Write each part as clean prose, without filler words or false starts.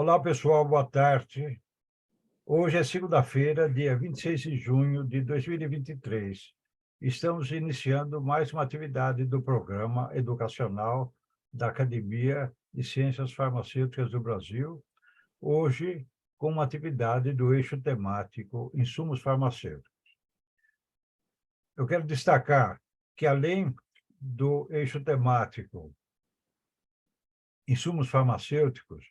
Olá, pessoal, boa tarde. Hoje é segunda-feira, dia 26 de junho de 2023. Estamos iniciando mais uma atividade do programa educacional da Academia de Ciências Farmacêuticas do Brasil, hoje com uma atividade do eixo temático Insumos Farmacêuticos. Eu quero destacar que, além do eixo temático Insumos Farmacêuticos,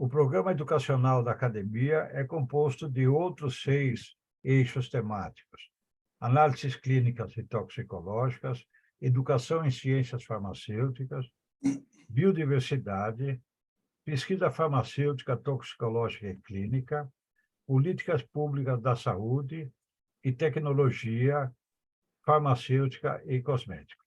o programa educacional da academia é composto de outros 6 eixos temáticos: análises clínicas e toxicológicas, educação em ciências farmacêuticas, biodiversidade, pesquisa farmacêutica, toxicológica e clínica, políticas públicas da saúde e tecnologia farmacêutica e cosmética.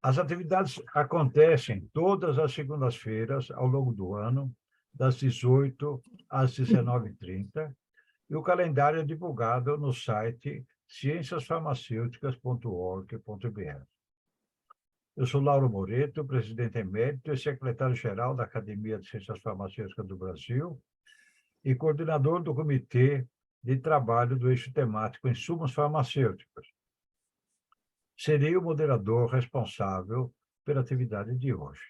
As atividades acontecem todas as segundas-feiras ao longo do ano, das 18 às 19h30, e o calendário é divulgado no site cienciasfarmacêuticas.org.br. Eu sou Lauro Moreto, presidente emérito e secretário-geral da Academia de Ciências Farmacêuticas do Brasil e coordenador do Comitê de Trabalho do Eixo Temático Insumos Farmacêuticos. Serei o moderador responsável pela atividade de hoje.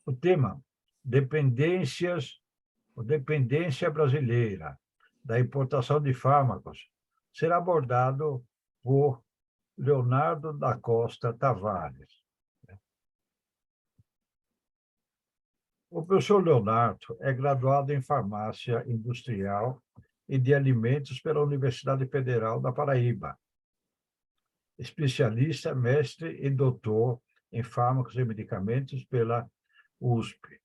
O tema: dependência brasileira da importação de fármacos, será abordado por Leonardo da Costa Tavares. O professor Leonardo é graduado em Farmácia Industrial e de Alimentos pela Universidade Federal da Paraíba, especialista, mestre e doutor em fármacos e medicamentos pela USP.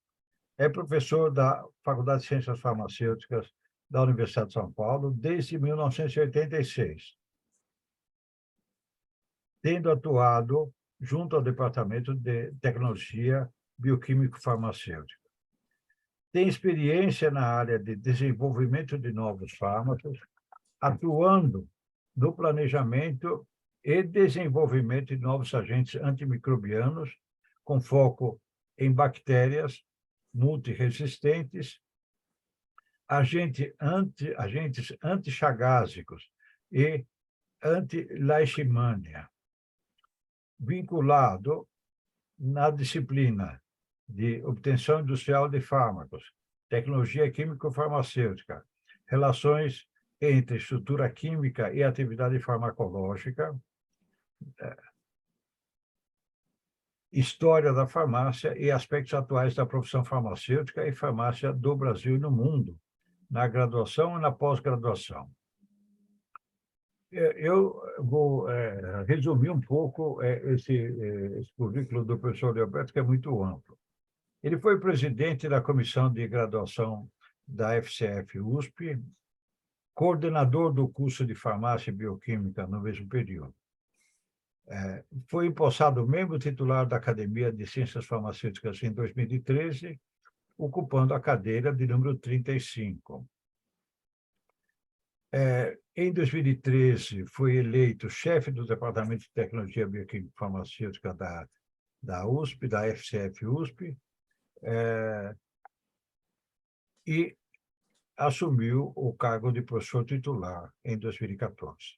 É professor da Faculdade de Ciências Farmacêuticas da Universidade de São Paulo desde 1986, tendo atuado junto ao Departamento de Tecnologia Bioquímico-Farmacêutica. Tem experiência na área de desenvolvimento de novos fármacos, atuando no planejamento e desenvolvimento de novos agentes antimicrobianos, com foco em bactérias multiresistentes, agentes antichagásicos e anti-leishmania, vinculado na disciplina de obtenção industrial de fármacos, tecnologia químico-farmacêutica, relações entre estrutura química e atividade farmacológica, história da farmácia e aspectos atuais da profissão farmacêutica e farmácia do Brasil e no mundo, na graduação e na pós-graduação. Eu vou resumir um pouco esse currículo do professor Leoberto, que é muito amplo. Ele foi presidente da comissão de graduação da FCF-USP, coordenador do curso de farmácia e bioquímica no mesmo período. Foi empossado membro titular da Academia de Ciências Farmacêuticas em 2013, ocupando a cadeira de número 35. Em 2013, foi eleito chefe do Departamento de Tecnologia Bioquímica Farmacêutica da USP, da FCF-USP, e assumiu o cargo de professor titular em 2014.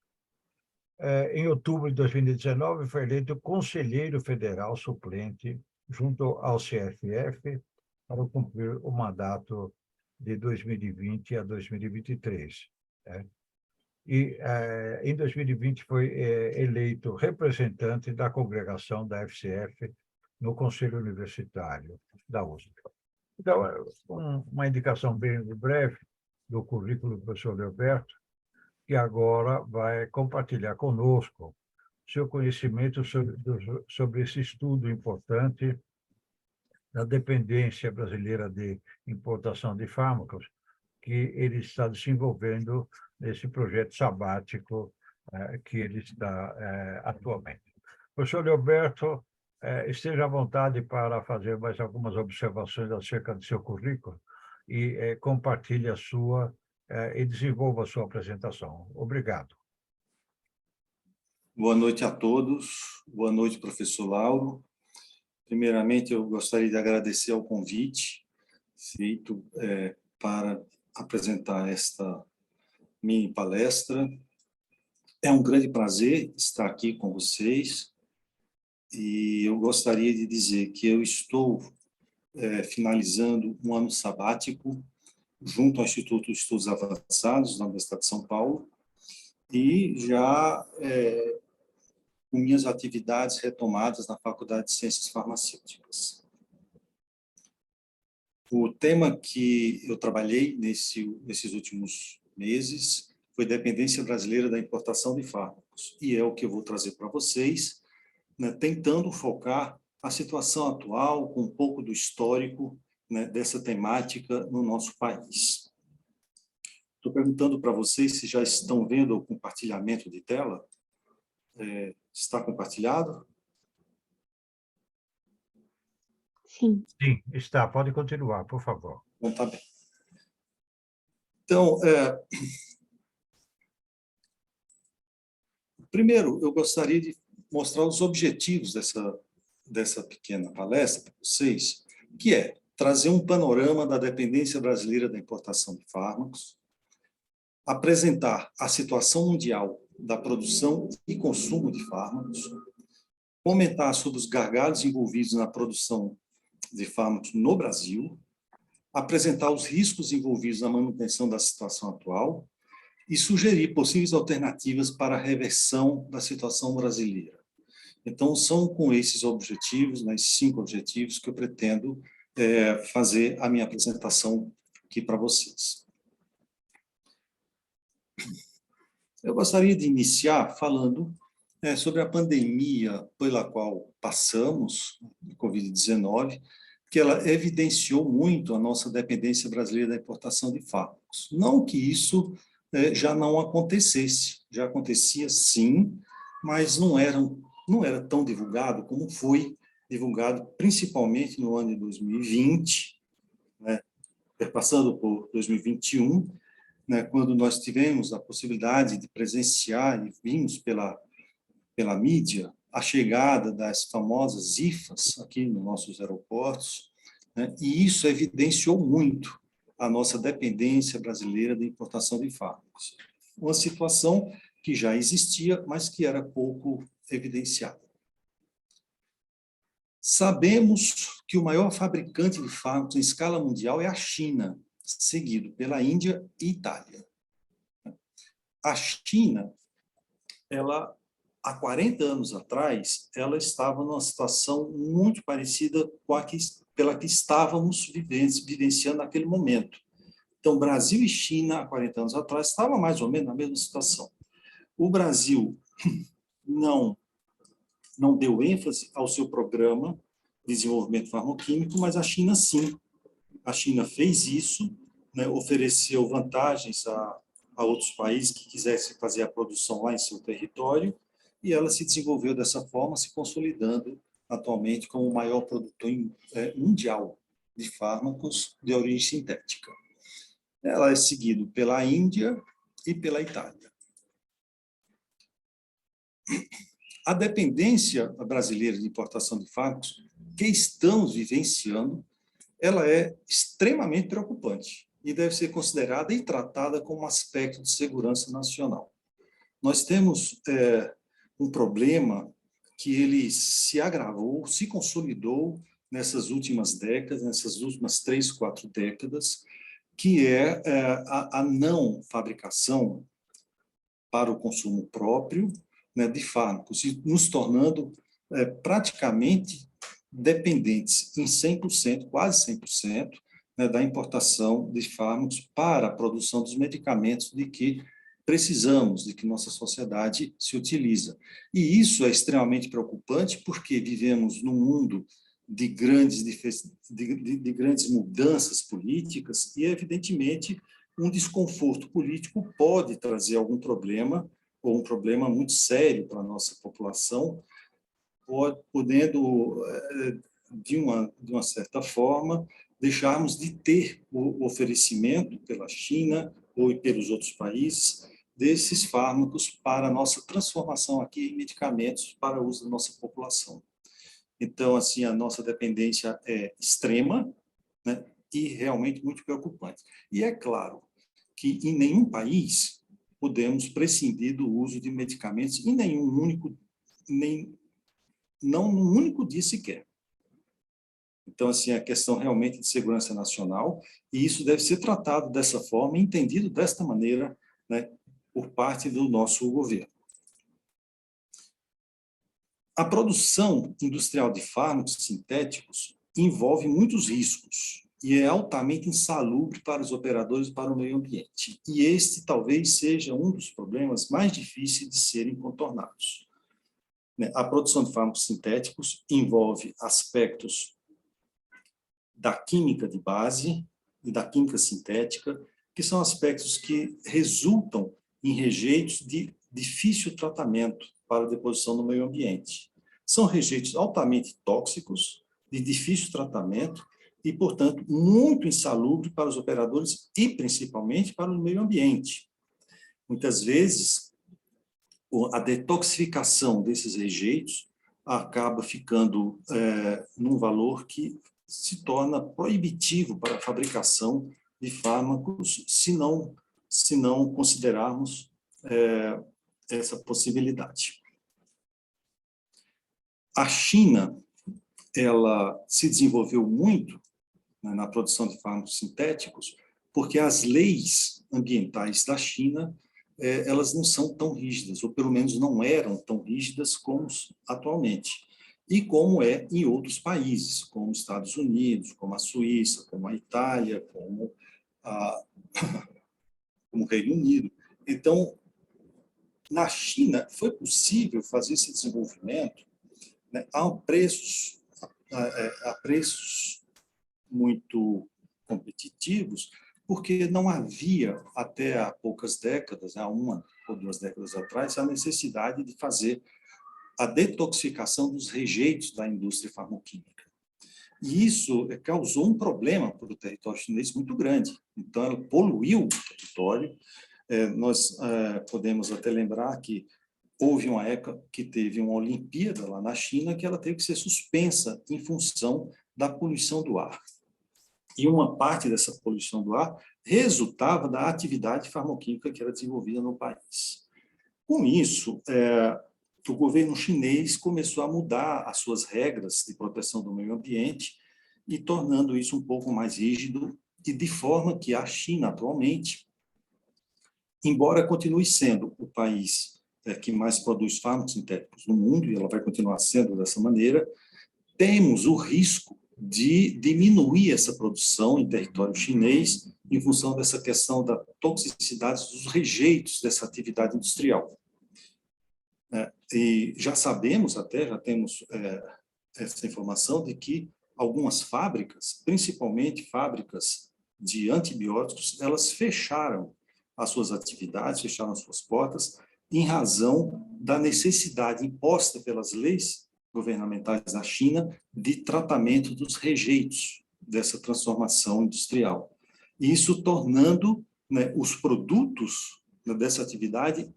Em outubro de 2019, foi eleito conselheiro federal suplente junto ao CFF para cumprir o mandato de 2020 a 2023. E, em 2020, foi eleito representante da congregação da FCF no Conselho Universitário da USP. Então, uma indicação bem breve do currículo do professor Leoberto, que agora vai compartilhar conosco seu conhecimento sobre esse estudo importante da dependência brasileira de importação de fármacos, que ele está desenvolvendo nesse projeto sabático que ele está atualmente. Professor Leoberto, esteja à vontade para fazer mais algumas observações acerca do seu currículo e compartilhe a sua e desenvolva a sua apresentação. Obrigado. Boa noite a todos. Boa noite, professor Lauro. Primeiramente, eu gostaria de agradecer ao convite feito para apresentar esta mini palestra. É um grande prazer estar aqui com vocês e eu gostaria de dizer que eu estou finalizando um ano sabático junto ao Instituto de Estudos Avançados da Universidade de São Paulo e já com minhas atividades retomadas na Faculdade de Ciências Farmacêuticas. O tema que eu trabalhei nesses últimos meses foi dependência brasileira da importação de fármacos, e é o que eu vou trazer para vocês, né, tentando focar a situação atual com um pouco do histórico, né, dessa temática no nosso país. Estou perguntando para vocês se já estão vendo o compartilhamento de tela. Está compartilhado? Sim. Sim, está. Pode continuar, por favor. Então, tá bem. Então, primeiro, eu gostaria de mostrar os objetivos dessa pequena palestra para vocês, que é trazer um panorama da dependência brasileira da importação de fármacos, apresentar a situação mundial da produção e consumo de fármacos, comentar sobre os gargalos envolvidos na produção de fármacos no Brasil, apresentar os riscos envolvidos na manutenção da situação atual e sugerir possíveis alternativas para a reversão da situação brasileira. Então, são com esses objetivos, né, esses 5 objetivos, que eu pretendo fazer a minha apresentação aqui para vocês. Eu gostaria de iniciar falando sobre a pandemia pela qual passamos, a Covid-19, que ela evidenciou muito a nossa dependência brasileira da importação de fármacos. Não que isso já não acontecesse, já acontecia sim, mas não era tão divulgado como foi divulgado principalmente no ano de 2020, né, passando por 2021, né, quando nós tivemos a possibilidade de presenciar e vimos pela mídia a chegada das famosas IFAs aqui nos nossos aeroportos, né, e isso evidenciou muito a nossa dependência brasileira da importação de fármacos. Uma situação que já existia, mas que era pouco evidenciada. Sabemos que o maior fabricante de fármacos em escala mundial é a China, seguido pela Índia e Itália. A China, ela, há 40 anos atrás, ela estava numa situação muito parecida com pela que estávamos vivenciando naquele momento. Então, Brasil e China, há 40 anos atrás, estavam mais ou menos na mesma situação. O Brasil não deu ênfase ao seu programa de desenvolvimento farmacoquímico, mas a China sim. A China fez isso, né, ofereceu vantagens a outros países que quisessem fazer a produção lá em seu território, e ela se desenvolveu dessa forma, se consolidando atualmente como o maior produtor mundial de fármacos de origem sintética. Ela é seguida pela Índia e pela Itália. A dependência brasileira de importação de fármacos que estamos vivenciando, ela é extremamente preocupante e deve ser considerada e tratada como um aspecto de segurança nacional. Nós temos um problema que ele se agravou, se consolidou nessas últimas décadas, nessas últimas 3, 4 décadas, que é a não fabricação para o consumo próprio, né, de fármacos, e nos tornando praticamente dependentes em 100%, quase 100%, né, da importação de fármacos para a produção dos medicamentos de que precisamos, de que nossa sociedade se utiliza. E isso é extremamente preocupante porque vivemos num mundo de grandes mudanças políticas e, evidentemente, um desconforto político pode trazer algum problema, ou um problema muito sério para a nossa população, podendo, de uma certa forma, deixarmos de ter o oferecimento pela China ou pelos outros países desses fármacos para a nossa transformação aqui em medicamentos para uso da nossa população. Então, assim, a nossa dependência é extrema, né? e realmente muito preocupante. E é claro que em nenhum país podemos prescindir do uso de medicamentos em não num único dia sequer. Então, assim, é questão realmente de segurança nacional, e isso deve ser tratado dessa forma, entendido desta maneira, né, por parte do nosso governo. A produção industrial de fármacos sintéticos envolve muitos riscos e é altamente insalubre para os operadores e para o meio ambiente. E este talvez seja um dos problemas mais difíceis de serem contornados. A produção de fármacos sintéticos envolve aspectos da química de base e da química sintética, que são aspectos que resultam em rejeitos de difícil tratamento para a deposição no meio ambiente. São rejeitos altamente tóxicos, de difícil tratamento e, portanto, muito insalubre para os operadores e, principalmente, para o meio ambiente. Muitas vezes, a detoxificação desses rejeitos acaba ficando num valor que se torna proibitivo para a fabricação de fármacos, se não considerarmos essa possibilidade. A China, ela se desenvolveu muito, né, na produção de fármacos sintéticos, porque as leis ambientais da China, elas não são tão rígidas, ou pelo menos não eram tão rígidas como atualmente, e como é em outros países, como os Estados Unidos, como a Suíça, como a Itália, como o Reino Unido. Então, na China, foi possível fazer esse desenvolvimento, né, a preços muito competitivos, porque não havia, até há poucas décadas, há 1 ou 2 décadas atrás, a necessidade de fazer a detoxificação dos rejeitos da indústria farmacêutica. E isso causou um problema para o território chinês muito grande. Então, ela poluiu o território. Nós podemos até lembrar que houve uma época que teve uma Olimpíada lá na China que ela teve que ser suspensa em função da poluição do ar. E uma parte dessa poluição do ar resultava da atividade farmacêutica que era desenvolvida no país. Com isso, o governo chinês começou a mudar as suas regras de proteção do meio ambiente e tornando isso um pouco mais rígido, e de forma que a China, atualmente, embora continue sendo o país que mais produz fármacos sintéticos no mundo, e ela vai continuar sendo dessa maneira, temos o risco de diminuir essa produção em território chinês em função dessa questão da toxicidade dos rejeitos dessa atividade industrial. E já sabemos até, já temos essa informação de que algumas fábricas, principalmente fábricas de antibióticos, elas fecharam as suas atividades, fecharam as suas portas, em razão da necessidade imposta pelas leis governamentais da China de tratamento dos rejeitos dessa transformação industrial. E isso tornando, né, os produtos dessa atividade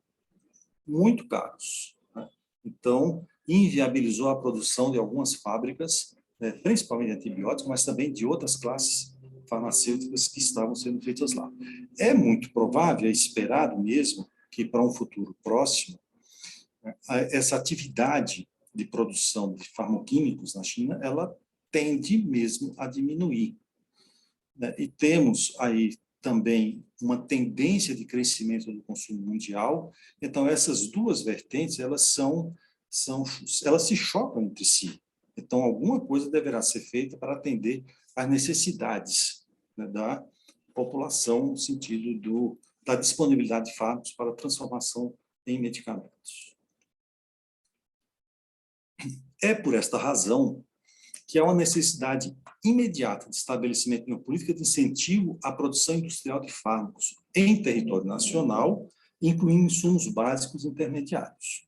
muito caros, né? Então, inviabilizou a produção de algumas fábricas, né, principalmente de antibióticos, mas também de outras classes farmacêuticas que estavam sendo feitas lá. É muito provável, é esperado mesmo, que para um futuro próximo, né, essa atividade de produção de farmoquímicos na China, ela tende mesmo a diminuir, né? E temos aí também uma tendência de crescimento do consumo mundial. Então, essas duas vertentes, elas se chocam entre si. Então, alguma coisa deverá ser feita para atender às necessidades, né, da população, no sentido da disponibilidade de fármacos para transformação em medicamentos. É por esta razão que há uma necessidade imediata de estabelecimento de uma política de incentivo à produção industrial de fármacos em território nacional, incluindo insumos básicos intermediários.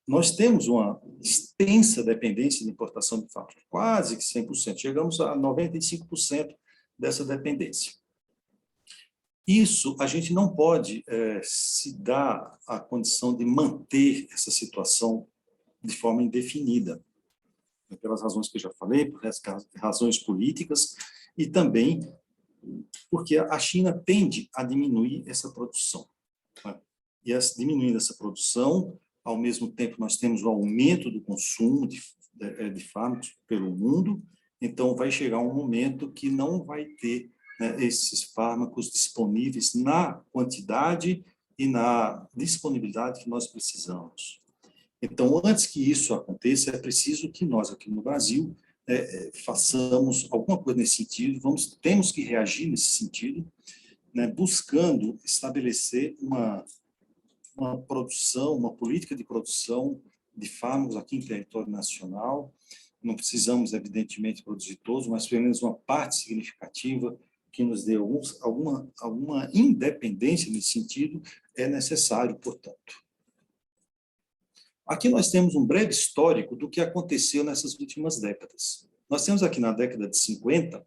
Nós temos uma extensa dependência de importação de fármacos, quase que 100%, chegamos a 95% dessa dependência. Isso, a gente não pode se dar a condição de manter essa situação de forma indefinida, pelas razões que eu já falei, por razões políticas e também porque a China tende a diminuir essa produção. Né? E diminuindo essa produção, ao mesmo tempo nós temos o aumento do consumo de fármacos pelo mundo, então vai chegar um momento que não vai ter, né, esses fármacos disponíveis na quantidade e na disponibilidade que nós precisamos. Então, antes que isso aconteça, é preciso que nós, aqui no Brasil, façamos alguma coisa nesse sentido, temos que reagir nesse sentido, né, buscando estabelecer uma produção, uma política de produção de fármacos aqui em território nacional. Não precisamos, evidentemente, produzir todos, mas pelo menos uma parte significativa que nos dê alguma independência nesse sentido é necessário, portanto. Aqui nós temos um breve histórico do que aconteceu nessas últimas décadas. Nós temos aqui na década de 50,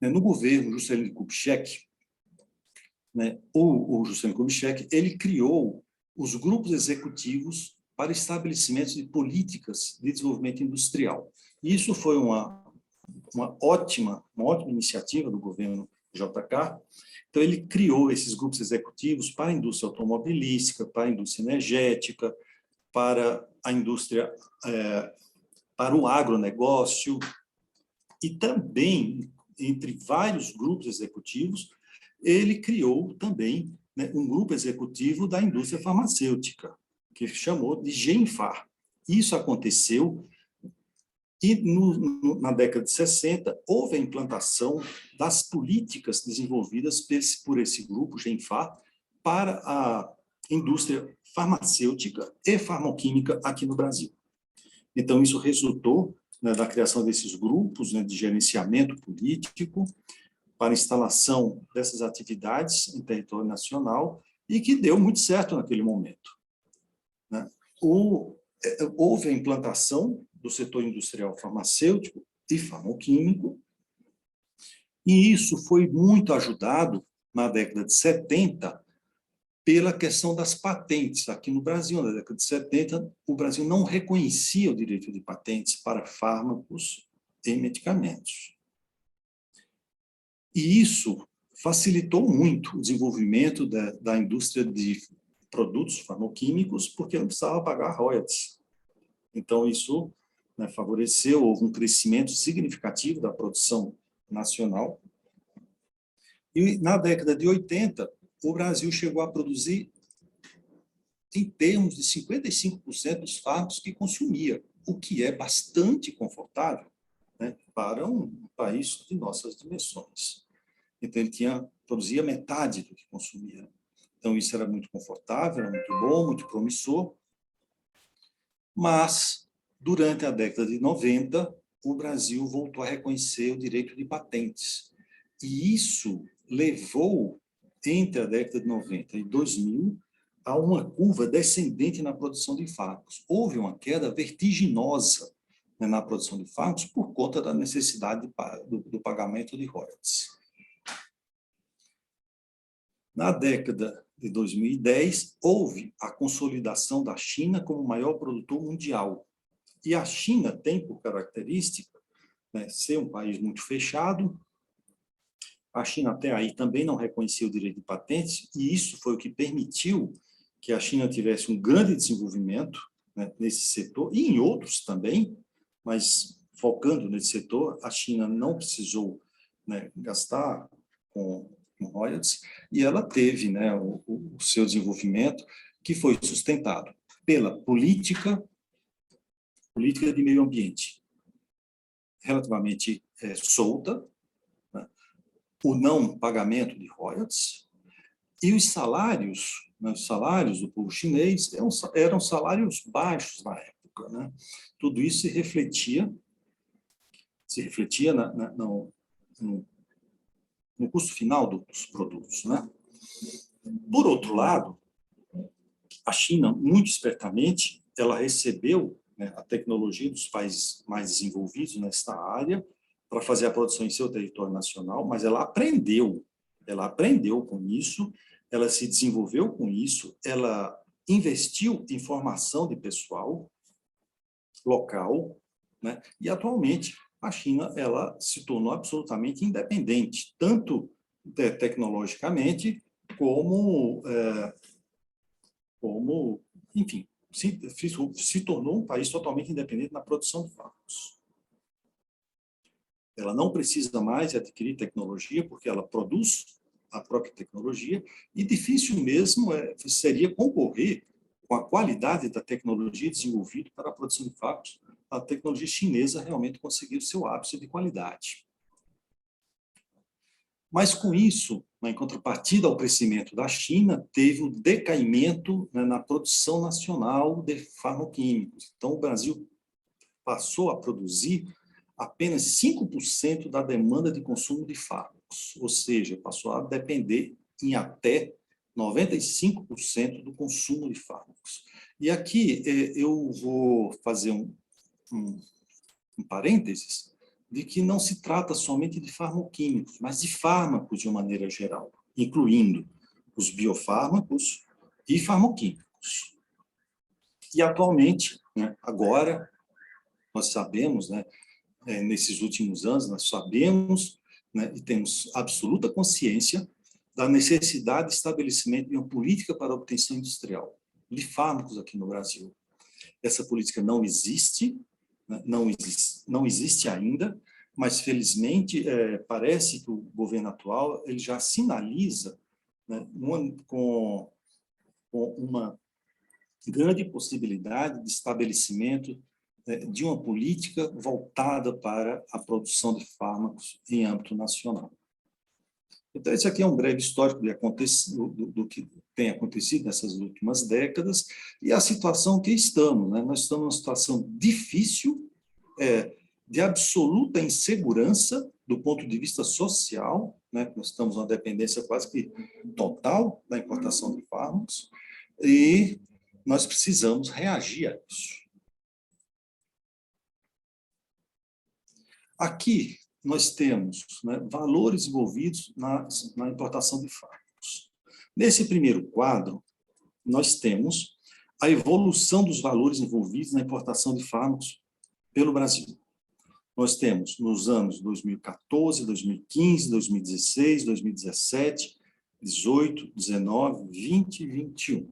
né, no governo Juscelino Kubitschek, né, o Juscelino Kubitschek, ele criou os grupos executivos para estabelecimento de políticas de desenvolvimento industrial. E isso foi uma ótima iniciativa do governo JK. Então, ele criou esses grupos executivos para a indústria automobilística, para a indústria energética, para a indústria, para o agronegócio, e também, entre vários grupos executivos, ele criou também, né, um grupo executivo da indústria farmacêutica, que chamou de GENFAR. Isso aconteceu, e na década de 60, houve a implantação das políticas desenvolvidas por esse grupo, GENFAR, para a indústria farmacêutica e farmacêutica aqui no Brasil. Então, isso resultou, né, da criação desses grupos, né, de gerenciamento político para a instalação dessas atividades em território nacional e que deu muito certo naquele momento. Né? Houve a implantação do setor industrial farmacêutico e farmacêutico, e isso foi muito ajudado na década de 70 pela questão das patentes. Aqui no Brasil, na década de 70, o Brasil não reconhecia o direito de patentes para fármacos e medicamentos. E isso facilitou muito o desenvolvimento da indústria de produtos farmacêuticos, porque não precisava pagar royalties. Então, isso, né, favoreceu, houve um crescimento significativo da produção nacional. E na década de 80, o Brasil chegou a produzir, em termos de 55% dos fármacos que consumia, o que é bastante confortável, né, para um país de nossas dimensões. Então, ele produzia metade do que consumia. Então, isso era muito confortável, era muito bom, muito promissor. Mas, durante a década de 90, o Brasil voltou a reconhecer o direito de patentes. E isso levou, entre a década de 90 e 2000, a uma curva descendente na produção de fármacos. Houve uma queda vertiginosa, né, na produção de fármacos por conta da necessidade do pagamento de royalties. Na década de 2010, houve a consolidação da China como o maior produtor mundial. E a China tem por característica, né, ser um país muito fechado. A China até aí também não reconhecia o direito de patentes, e isso foi o que permitiu que a China tivesse um grande desenvolvimento, né, nesse setor, e em outros também, mas focando nesse setor, a China não precisou, né, gastar com royalties, e ela teve, né, o seu desenvolvimento, que foi sustentado pela política de meio ambiente relativamente solta, né, o não pagamento de royalties, e os salários, né, os salários do povo chinês eram salários baixos na época. Né? Tudo isso se refletia no custo final dos produtos. Né? Por outro lado, a China, muito espertamente, ela recebeu, né, a tecnologia dos países mais desenvolvidos nesta área para fazer a produção em seu território nacional, mas ela aprendeu com isso, ela se desenvolveu com isso, ela investiu em formação de pessoal local, né, e atualmente a China ela se tornou absolutamente independente, tanto tecnologicamente como enfim, se tornou um país totalmente independente na produção de fármacos. Ela não precisa mais adquirir tecnologia, porque ela produz a própria tecnologia, e difícil mesmo seria concorrer com a qualidade da tecnologia desenvolvida para a produção de fármacos, a tecnologia chinesa realmente conseguiu o seu ápice de qualidade. Mas, com isso, em contrapartida ao crescimento da China, teve o decaimento, né, na produção nacional de farmoquímicos. Então, o Brasil passou a produzir apenas 5% da demanda de consumo de fármacos, ou seja, passou a depender em até 95% do consumo de fármacos. E aqui eu vou fazer um parênteses, de que não se trata somente de farmoquímicos, mas de fármacos de uma maneira geral, incluindo os biofármacos e farmoquímicos. E atualmente, né, agora, nós sabemos, né, nesses últimos anos, nós sabemos, né, e temos absoluta consciência da necessidade de estabelecimento de uma política para a obtenção industrial de fármacos aqui no Brasil. Essa política não existe, não existe ainda, mas, felizmente, parece que o governo atual ele já sinaliza, né, com uma grande possibilidade de estabelecimento de uma política voltada para a produção de fármacos em âmbito nacional. Então, esse aqui é um breve histórico do que tem acontecido nessas últimas décadas e a situação que estamos, né? Nós estamos numa situação difícil, de absoluta insegurança do ponto de vista social, né? Nós estamos numa dependência quase que total da importação de fármacos e nós precisamos reagir a isso. Aqui nós temos, né, valores envolvidos na importação de fármacos. Nesse primeiro quadro, nós temos a evolução dos valores envolvidos na importação de fármacos pelo Brasil. Nós temos nos anos 2014, 2015, 2016, 2017, 18, 19, 20 e 21.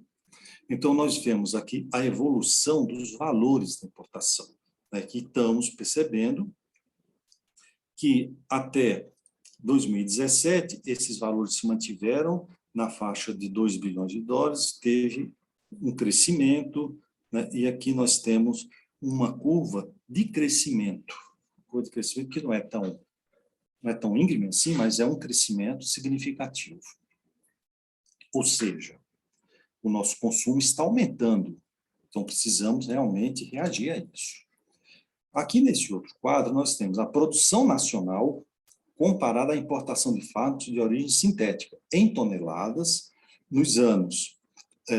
Então, nós vemos aqui a evolução dos valores da importação, né, que estamos percebendo que até 2017, esses valores se mantiveram na faixa de 2 bilhões de dólares, teve um crescimento, né, e aqui nós temos uma curva de crescimento que não é tão íngreme assim, mas é um crescimento significativo. Ou seja, o nosso consumo está aumentando, então precisamos realmente reagir a isso. Aqui nesse outro quadro, nós temos a produção nacional comparada à importação de fármacos de origem sintética, em toneladas, nos anos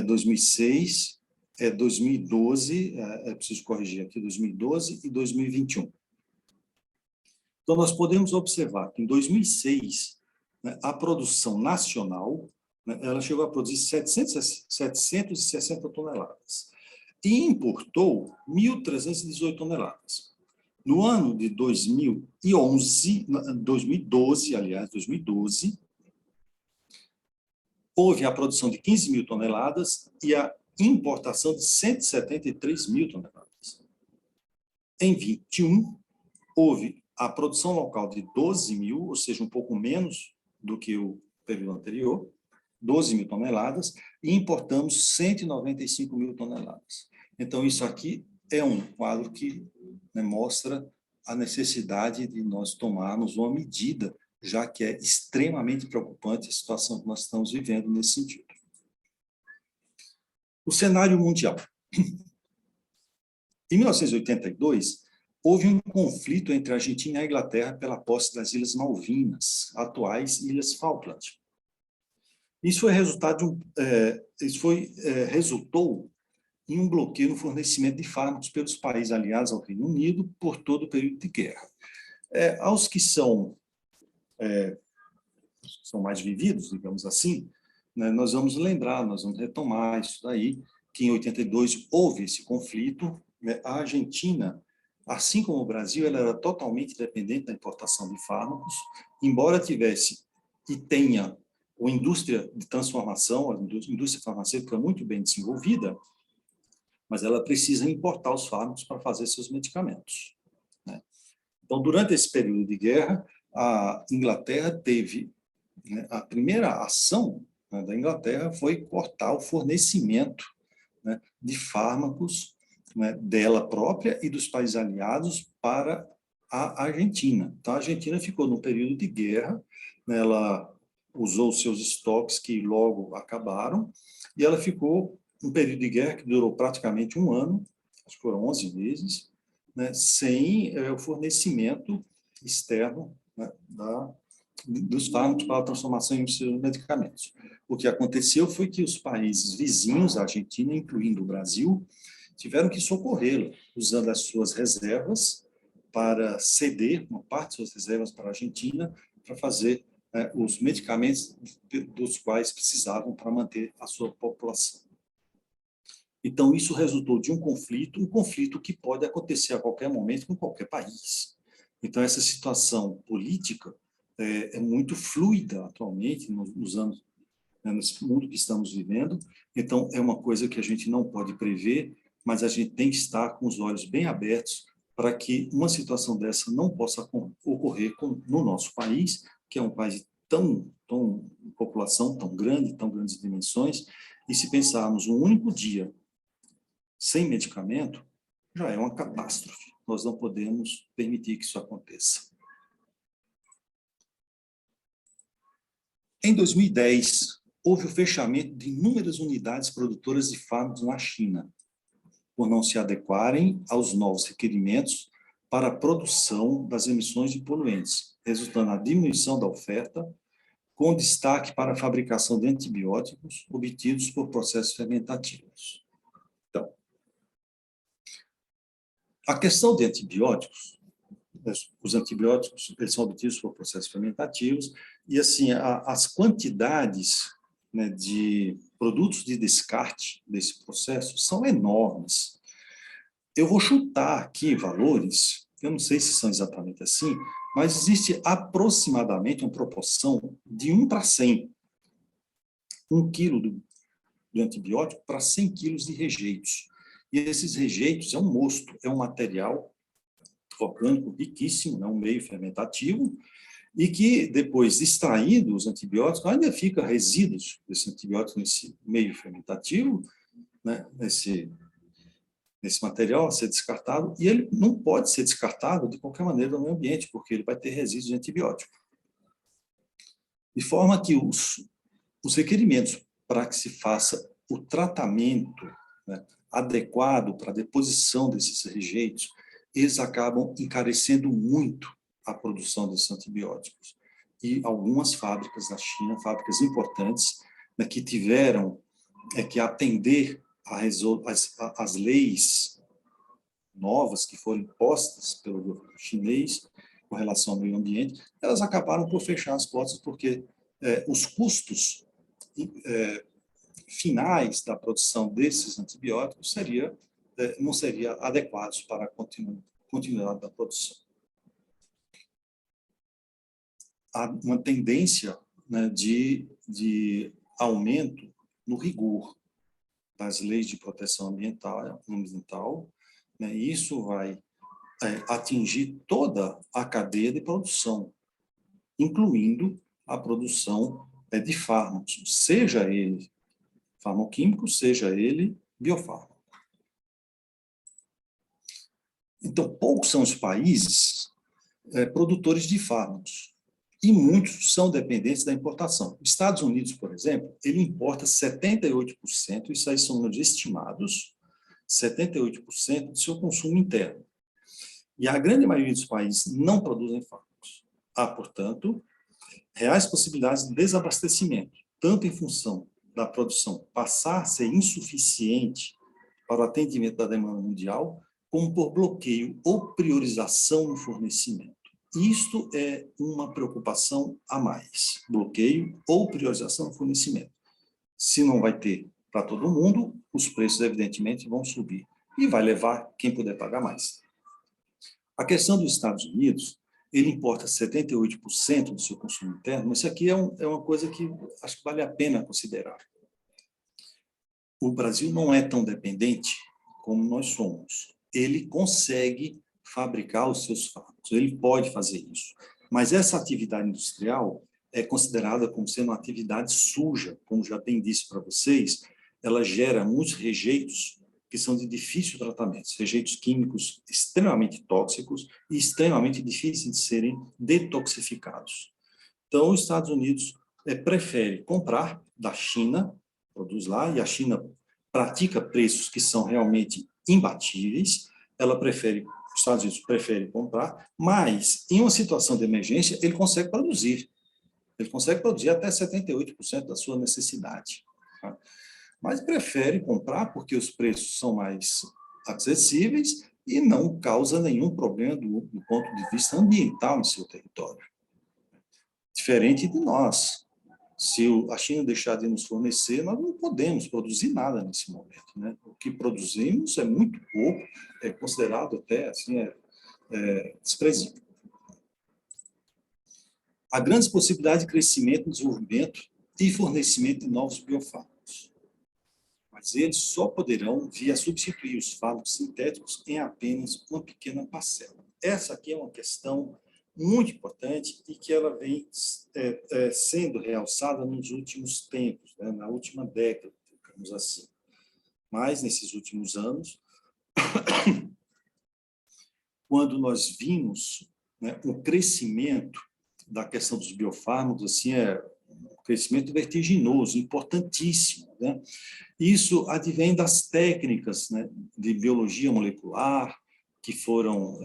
2006, 2012, preciso corrigir aqui, 2012 e 2021. Então, nós podemos observar que, em 2006, né, a produção nacional, né, ela chegou a produzir 760 toneladas e importou 1.318 toneladas. No ano de 2012, houve a produção de 15 mil toneladas e a importação de 173 mil toneladas. Em 21, houve a produção local de 12 mil, ou seja, um pouco menos do que o período anterior, 12 mil toneladas, e importamos 195 mil toneladas. Então, isso aqui é um quadro que, né, mostra a necessidade de nós tomarmos uma medida, já que é extremamente preocupante a situação que nós estamos vivendo nesse sentido. O cenário mundial. Em 1982, houve um conflito entre a Argentina e a Inglaterra pela posse das Ilhas Malvinas, atuais Ilhas Falkland. Isso resultou em um bloqueio no fornecimento de fármacos pelos países aliados ao Reino Unido por todo o período de guerra. Aos que são mais vividos, digamos assim, né, nós vamos lembrar, nós vamos retomar isso daí, que em 82 houve esse conflito, né, a Argentina assim como o Brasil, ela era totalmente dependente da importação de fármacos, embora tivesse e tenha uma indústria de transformação, a indústria farmacêutica muito bem desenvolvida, mas ela precisa importar os fármacos para fazer seus medicamentos, né? Então, durante esse período de guerra, a Inglaterra teve, né, a primeira ação, né, da Inglaterra foi cortar o fornecimento, né, de fármacos, né, dela própria e dos países aliados para a Argentina. Então, a Argentina ficou num período de guerra, né, ela usou seus estoques que logo acabaram, e ela ficou um período de guerra que durou praticamente um ano, acho que foram 11 meses, né, sem o fornecimento externo, né, dos fármacos para a transformação em seus medicamentos. O que aconteceu foi que os países vizinhos à Argentina, incluindo o Brasil, tiveram que socorrê-la, usando as suas reservas para ceder uma parte de suas reservas para a Argentina, para fazer os medicamentos dos quais precisavam para manter a sua população. Então, isso resultou de um conflito que pode acontecer a qualquer momento com qualquer país. Então, essa situação política é muito fluida atualmente, nos anos, né, nesse mundo que estamos vivendo. Então, é uma coisa que a gente não pode prever, mas a gente tem que estar com os olhos bem abertos para que uma situação dessa não possa ocorrer no nosso país, que é um país tão população tão grandes dimensões, e se pensarmos um único dia sem medicamento, já é uma catástrofe. Nós não podemos permitir que isso aconteça. Em 2010, houve o fechamento de inúmeras unidades produtoras de fármacos na China, por não se adequarem aos novos requerimentos para a produção das emissões de poluentes, resultando na diminuição da oferta, com destaque para a fabricação de antibióticos obtidos por processos fermentativos. Então, a questão de antibióticos, os antibióticos, eles são obtidos por processos fermentativos, e assim, as quantidades, né, de produtos de descarte desse processo são enormes. Eu vou chutar aqui valores, eu não sei se são exatamente assim, mas existe aproximadamente uma proporção de 1 para 100. 1 quilo do antibiótico para 100 quilos de rejeitos. E esses rejeitos é um mosto, é um material orgânico riquíssimo, né, um meio fermentativo, e que, depois de extraído os antibióticos, ainda fica resíduos desse antibiótico nesse meio fermentativo, né, nesse material a ser descartado, e ele não pode ser descartado de qualquer maneira no meio ambiente, porque ele vai ter resíduos de antibiótico. De forma que os requerimentos para que se faça o tratamento, né, adequado para a deposição desses rejeitos, eles acabam encarecendo muito a produção desses antibióticos. E algumas fábricas da China, fábricas importantes, né, que tiveram que atender as leis novas que foram impostas pelo governo chinês com relação ao meio ambiente, elas acabaram por fechar as portas, porque os custos finais da produção desses antibióticos não seriam adequados para a continuidade da produção. Há uma tendência, né, de aumento no rigor das leis de proteção ambiental, né, e isso vai atingir toda a cadeia de produção, incluindo a produção de fármacos, seja ele farmacoquímico, seja ele biofármaco. Então, poucos são os países produtores de fármacos, e muitos são dependentes da importação. Estados Unidos, por exemplo, ele importa 78%, isso aí são números estimados, 78% do seu consumo interno. E a grande maioria dos países não produzem fármacos. Há, portanto, reais possibilidades de desabastecimento, tanto em função da produção passar a ser insuficiente para o atendimento da demanda mundial, como por bloqueio ou priorização no fornecimento. Isto é uma preocupação a mais, bloqueio ou priorização no fornecimento. Se não vai ter para todo mundo, os preços, evidentemente, vão subir. E vai levar quem puder pagar mais. A questão dos Estados Unidos, ele importa 78% do seu consumo interno, mas isso aqui é uma coisa que acho que vale a pena considerar. O Brasil não é tão dependente como nós somos. Ele consegue fabricar os seus fármacos, ele pode fazer isso. Mas essa atividade industrial é considerada como sendo uma atividade suja, como já bem disse para vocês, ela gera muitos rejeitos que são de difícil tratamento, rejeitos químicos extremamente tóxicos e extremamente difíceis de serem detoxificados. Então, os Estados Unidos prefere comprar da China, produz lá, e a China pratica preços que são realmente imbatíveis, os Estados Unidos preferem comprar, mas, em uma situação de emergência, ele consegue produzir. Ele consegue produzir até 78% da sua necessidade. Tá? Mas prefere comprar porque os preços são mais acessíveis e não causa nenhum problema do ponto de vista ambiental em seu território. Diferente de nós. Se a China deixar de nos fornecer, nós não podemos produzir nada nesse momento, né? O que produzimos é muito pouco, é considerado até assim, desprezível. Há grandes possibilidades de crescimento, desenvolvimento e fornecimento de novos biofármacos. Mas eles só poderão vir a substituir os fármacos sintéticos em apenas uma pequena parcela. Essa aqui é uma questão muito importante e que ela vem sendo realçada nos últimos tempos, né, na última década, digamos assim. Mas, nesses últimos anos, quando nós vimos, né, o crescimento da questão dos biofármacos, assim, um crescimento vertiginoso, importantíssimo, né? Isso advém das técnicas, né, de biologia molecular, que foram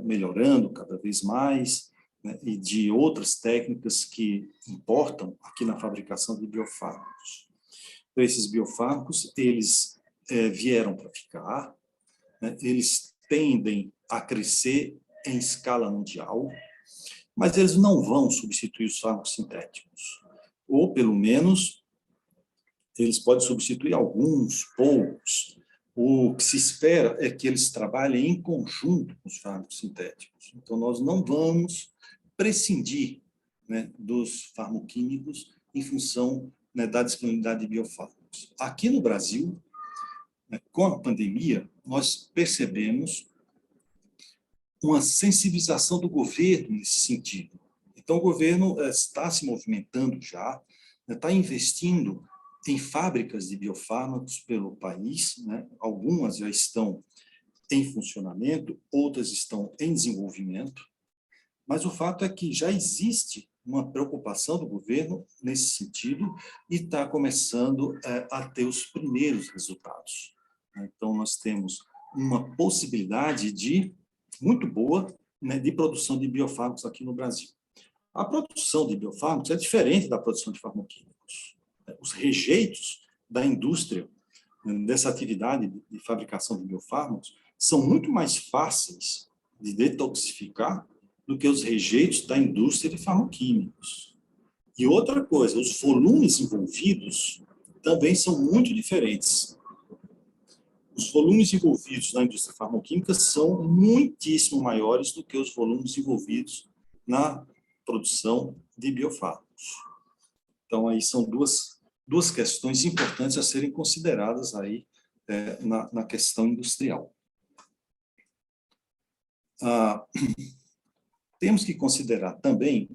melhorando cada vez mais, né, e de outras técnicas que importam aqui na fabricação de biofármacos. Então, esses biofármacos, eles vieram para ficar, né, eles tendem a crescer em escala mundial, mas eles não vão substituir os fármacos sintéticos. Ou, pelo menos, eles podem substituir alguns, poucos. O que se espera é que eles trabalhem em conjunto com os fármacos sintéticos. Então, nós não vamos prescindir, né, dos farmoquímicos em função, né, da disponibilidade de biofármacos. Aqui no Brasil, né, com a pandemia, nós percebemos uma sensibilização do governo nesse sentido. Então, o governo está se movimentando já, está investindo em fábricas de biofármacos pelo país, né? Algumas já estão em funcionamento, outras estão em desenvolvimento, mas o fato é que já existe uma preocupação do governo nesse sentido e está começando a ter os primeiros resultados. Então, nós temos uma possibilidade muito boa, né, de produção de biofármacos aqui no Brasil. A produção de biofármacos é diferente da produção de farmoquímicos. Os rejeitos da indústria, dessa atividade de fabricação de biofármacos, são muito mais fáceis de detoxificar do que os rejeitos da indústria de farmoquímicos. E outra coisa, os volumes envolvidos também são muito diferentes. Os volumes envolvidos na indústria farmacêutica são muitíssimo maiores do que os volumes envolvidos na produção de biofármacos. Então, aí são duas questões importantes a serem consideradas aí, na questão industrial. Temos que considerar também,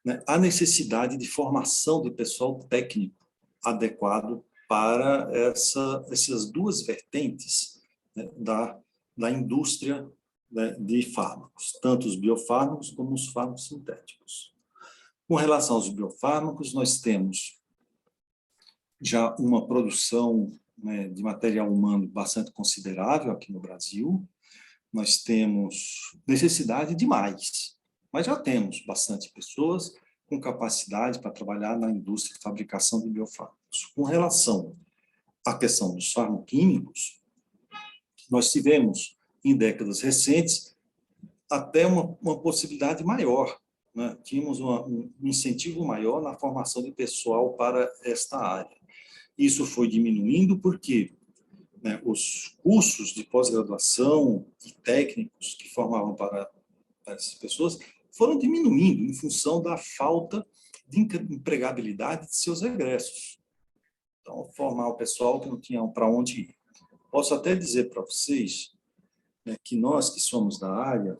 né, a necessidade de formação de pessoal técnico adequado para essas duas vertentes, né, da indústria, né, de fármacos, tanto os biofármacos como os fármacos sintéticos. Com relação aos biofármacos, nós temos já uma produção, né, de material humano bastante considerável aqui no Brasil. Nós temos necessidade de mais, mas já temos bastante pessoas com capacidade para trabalhar na indústria de fabricação de biofármacos. Com relação à questão dos farmoquímicos, nós tivemos, em décadas recentes, até uma possibilidade maior, né? Tínhamos um incentivo maior na formação de pessoal para esta área. Isso foi diminuindo porque né, os cursos de pós-graduação e técnicos que formavam para essas pessoas foram diminuindo em função da falta de empregabilidade de seus egressos. Então, formar o pessoal que não tinha para onde ir. Posso até dizer para vocês, né, que nós que somos da área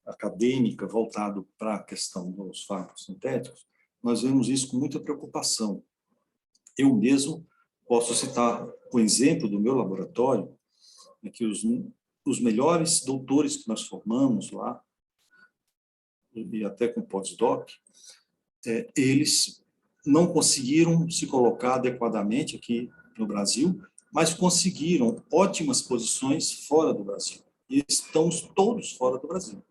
acadêmica, voltado para a questão dos fármacos sintéticos, nós vemos isso com muita preocupação. Eu mesmo posso citar o exemplo do meu laboratório, né, que os melhores doutores que nós formamos lá, e até com pós-doc, eles não conseguiram se colocar adequadamente aqui no Brasil, mas conseguiram ótimas posições fora do Brasil. E estamos todos fora do Brasil.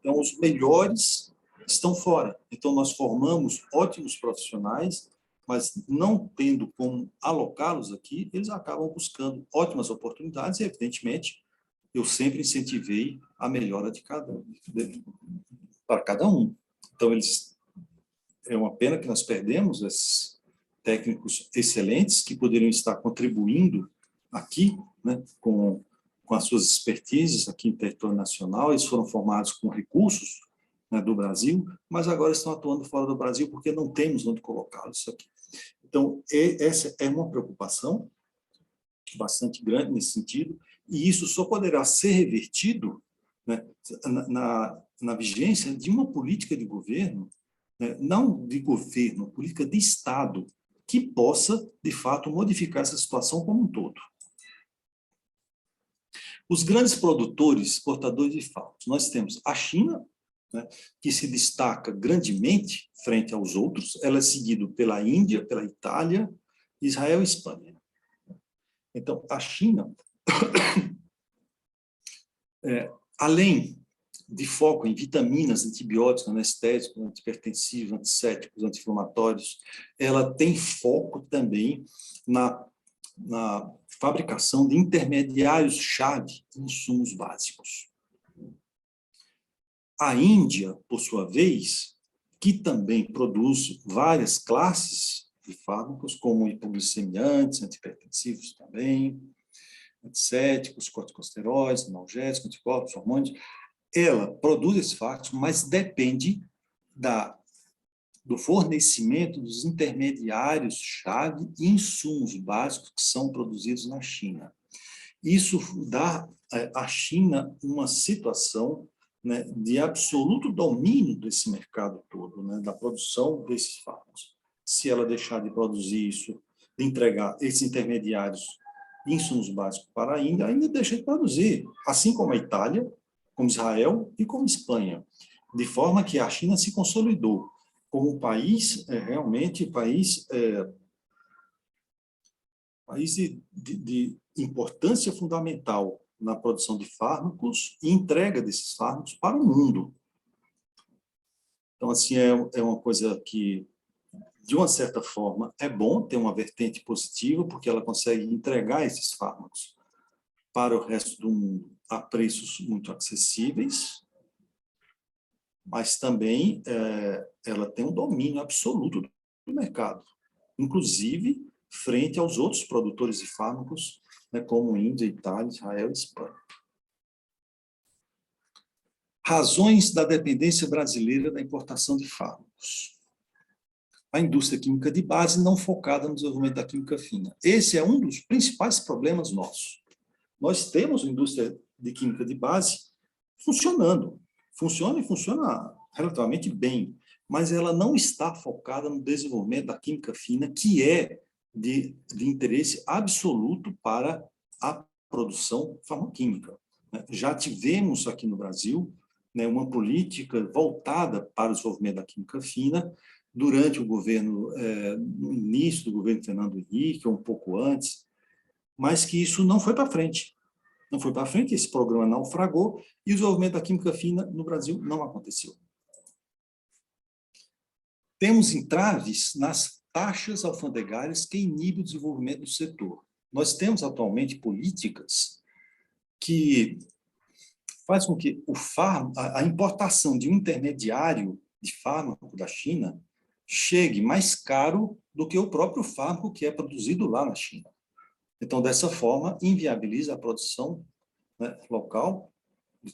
Então, os melhores estão fora. Então, nós formamos ótimos profissionais, mas não tendo como alocá-los aqui, eles acabam buscando ótimas oportunidades e, evidentemente, eu sempre incentivei a melhora para cada um. Então, é uma pena que nós perdemos esses técnicos excelentes que poderiam estar contribuindo aqui, né, com as suas expertises aqui em território nacional. Eles foram formados com recursos, né, do Brasil, mas agora estão atuando fora do Brasil porque não temos onde colocá-los aqui. Então, essa é uma preocupação bastante grande nesse sentido, e isso só poderá ser revertido, né, na vigência de uma política de governo, né, não de governo, política de Estado, que possa, de fato, modificar essa situação como um todo. Os grandes produtores, exportadores de fármacos, nós temos a China, né, que se destaca grandemente frente aos outros. Ela é seguida pela Índia, pela Itália, Israel e Espanha. Então, a China, além de foco em vitaminas, antibióticos, anestésicos, antipertensivos, antissépticos, anti-inflamatórios, ela tem foco também na fabricação de intermediários-chave em insumos básicos. A Índia, por sua vez, que também produz várias classes de fármacos, como hipoglicemiantes, antipertensivos também, antissépticos, corticosteroides, analgésicos, anticorpos, hormônios, ela produz esses fármacos, mas depende do fornecimento dos intermediários-chave e insumos básicos que são produzidos na China. Isso dá à China uma situação, né, de absoluto domínio desse mercado todo, né, da produção desses fármacos. Se ela deixar de produzir isso, de entregar esses intermediários e insumos básicos para a Índia, ainda deixa de produzir, assim como a Itália, como Israel e como Espanha, de forma que a China se consolidou como um país, realmente país de importância fundamental na produção de fármacos e entrega desses fármacos para o mundo. Então, assim, é uma coisa que, de uma certa forma, é bom ter uma vertente positiva, porque ela consegue entregar esses fármacos para o resto do mundo a preços muito acessíveis, mas também ela tem um domínio absoluto do mercado, inclusive frente aos outros produtores de fármacos, né, como Índia, Itália, Israel e Espanha. Razões da dependência brasileira da importação de fármacos. A indústria química de base não focada no desenvolvimento da química fina. Esse é um dos principais problemas nossos. Nós temos uma indústria de química de base funcionando. Funciona e funciona relativamente bem, mas ela não está focada no desenvolvimento da química fina, que é de interesse absoluto para a produção farmacoquímica. Já tivemos aqui no Brasil, né, uma política voltada para o desenvolvimento da química fina durante o governo, no início do governo Fernando Henrique, ou um pouco antes, mas que isso não foi para frente. Não foi para frente, esse programa naufragou e o desenvolvimento da química fina no Brasil não aconteceu. Temos entraves nas taxas alfandegárias que inibem o desenvolvimento do setor. Nós temos atualmente políticas que fazem com que a importação de um intermediário de fármaco da China chegue mais caro do que o próprio fármaco que é produzido lá na China. Então, dessa forma, inviabiliza a produção, né, local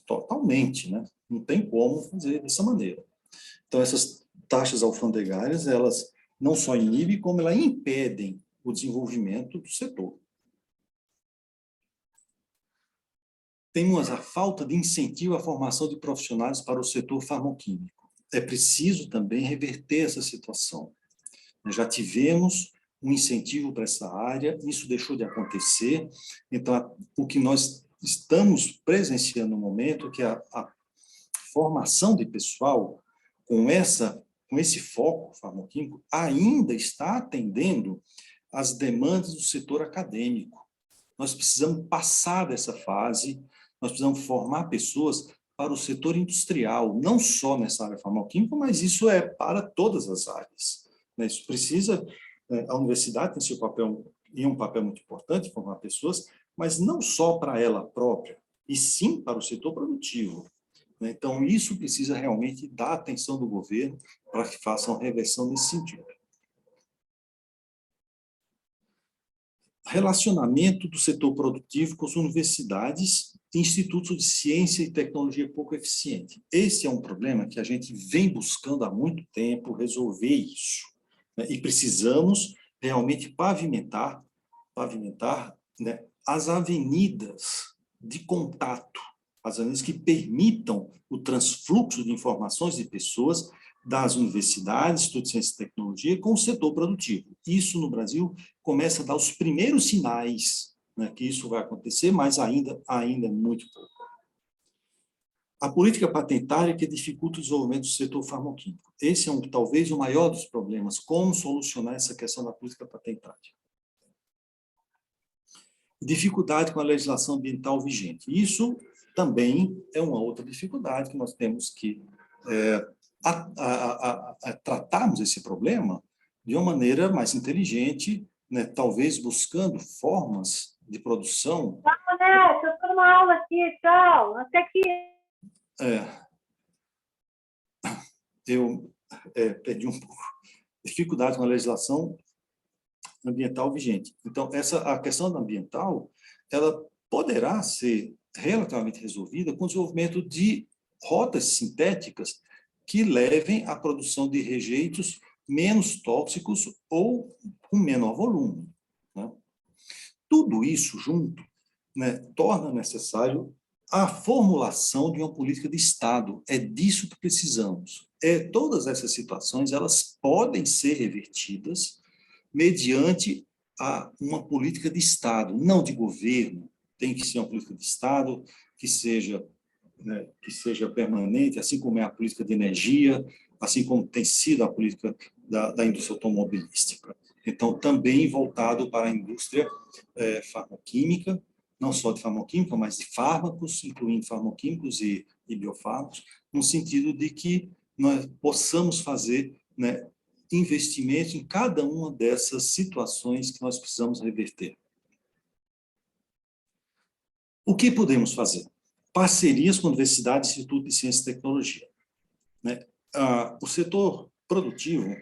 totalmente, né? Não tem como fazer dessa maneira. Então, essas taxas alfandegárias, elas não só inibem, como elas impedem o desenvolvimento do setor. Temos a falta de incentivo à formação de profissionais para o setor farmacêutico. É preciso também reverter essa situação. Nós já tivemos um incentivo para essa área, isso deixou de acontecer. Então, o que nós estamos presenciando no momento é que a formação de pessoal com esse foco farmacêutico ainda está atendendo às demandas do setor acadêmico. Nós precisamos passar dessa fase, nós precisamos formar pessoas para o setor industrial, não só nessa área farmacêutica, mas isso é para todas as áreas. Isso precisa, a universidade tem seu papel, e um papel muito importante, formar pessoas, mas não só para ela própria, e sim para o setor produtivo. Então, isso precisa realmente dar atenção do governo para que faça uma reversão nesse sentido. Relacionamento do setor produtivo com as universidades e institutos de ciência e tecnologia pouco eficiente. Esse é um problema que a gente vem buscando há muito tempo resolver isso, né? E precisamos realmente pavimentar, né, as avenidas de contato, as avenidas que permitam o transfluxo de informações de pessoas das universidades, institutos de ciência e tecnologia, com o setor produtivo. Isso, no Brasil, começa a dar os primeiros sinais, né, que isso vai acontecer, mas ainda é muito pouco. A política patentária que dificulta o desenvolvimento do setor farmacêutico. Esse é talvez o maior dos problemas, como solucionar essa questão da política patentária. Dificuldade com a legislação ambiental vigente. Isso também é uma outra dificuldade que nós temos que tratarmos esse problema de uma maneira mais inteligente, né? Talvez buscando formas de produção. Tchau, né? Estou dando uma aula aqui, tchau. Até aqui. Eu perdi um pouco. Dificuldade com a legislação ambiental vigente. Então, a questão ambiental, ela poderá ser relativamente resolvida com o desenvolvimento de rotas sintéticas que levem à produção de rejeitos menos tóxicos ou com menor volume, né? Tudo isso junto, né, torna necessário a formulação de uma política de Estado. É disso que precisamos. Todas essas situações, elas podem ser revertidas mediante uma política de Estado, não de governo. Tem que ser uma política de Estado que seja permanente, assim como é a política de energia, assim como tem sido a política da indústria automobilística. Então, também voltado para a indústria farmacêutica, não só de farmacêutica, mas de fármacos, incluindo farmacêuticos e biofármacos, no sentido de que nós possamos fazer, né, investimentos em cada uma dessas situações que nós precisamos reverter. O que podemos fazer? Parcerias com universidades e institutos de ciência e tecnologia, né? O setor produtivo,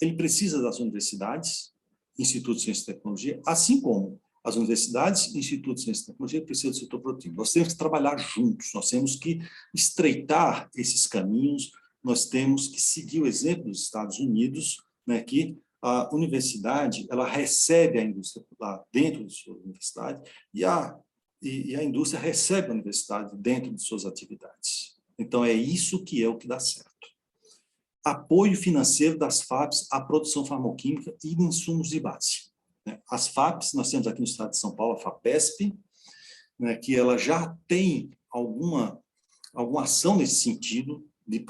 ele precisa das universidades, institutos de ciência e tecnologia, assim como as universidades, institutos de ciência e tecnologia precisam do setor produtivo. Nós temos que trabalhar juntos, nós temos que estreitar esses caminhos, nós temos que seguir o exemplo dos Estados Unidos, né, que a universidade, ela recebe a indústria lá dentro de sua universidade e a indústria recebe a universidade dentro de suas atividades. Então, é isso que é o que dá certo. Apoio financeiro das FAPs à produção farmacêutica e de insumos de base. As FAPs, nós temos aqui no estado de São Paulo, a FAPESP, né, que ela já tem alguma ação nesse sentido de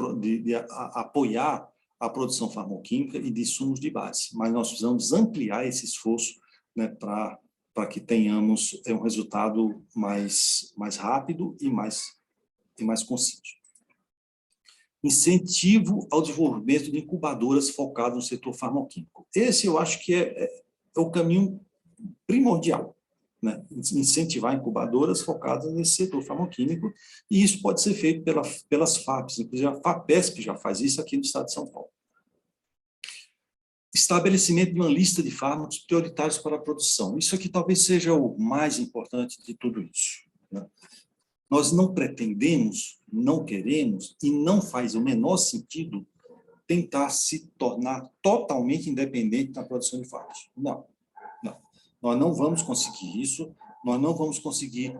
apoiar a produção farmacêutica e de insumos de base. Mas nós precisamos ampliar esse esforço, né, para que tenhamos um resultado mais rápido e mais conciso. Incentivo ao desenvolvimento de incubadoras focadas no setor farmacêutico. Esse eu acho que é o caminho primordial, né? Incentivar incubadoras focadas nesse setor farmacêutico, e isso pode ser feito pelas FAPs, inclusive a FAPESP já faz isso aqui no estado de São Paulo. estabelecimento de uma lista de fármacos prioritários para a produção. Isso aqui talvez seja o mais importante de tudo isso, né? Nós não pretendemos, não queremos, e não faz o menor sentido tentar se tornar totalmente independente na produção de fármacos. Não, não. Nós não vamos conseguir isso, nós não vamos conseguir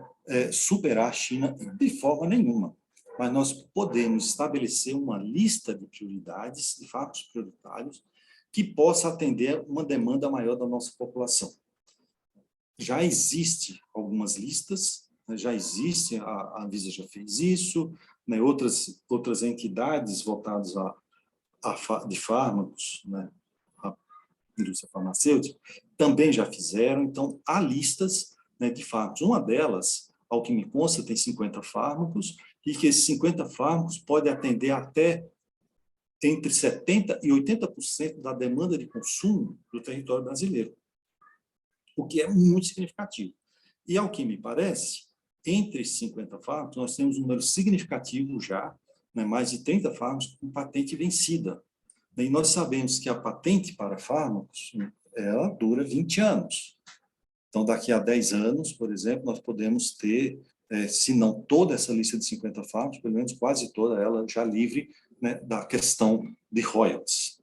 superar a China de forma nenhuma. Mas nós podemos estabelecer uma lista de prioridades, de fármacos prioritários, que possa atender uma demanda maior da nossa população. Já existe algumas listas, né, já existe, a Anvisa já fez isso, né, outras entidades voltadas de fármacos, né, a indústria farmacêutica, também já fizeram. Então, há listas, né, de fármacos. Uma delas, ao que me consta, tem 50 fármacos, e que esses 50 fármacos podem atender até entre 70% e 80% da demanda de consumo do território brasileiro, o que é muito significativo. E, ao que me parece, entre esses 50 fármacos, nós temos um número significativo já, né, mais de 30 fármacos com patente vencida. E nós sabemos que a patente para fármacos, ela dura 20 anos. Então, daqui a 10 anos, por exemplo, nós podemos ter, se não toda essa lista de 50 fármacos, pelo menos quase toda ela já livre, né, da questão de royalties.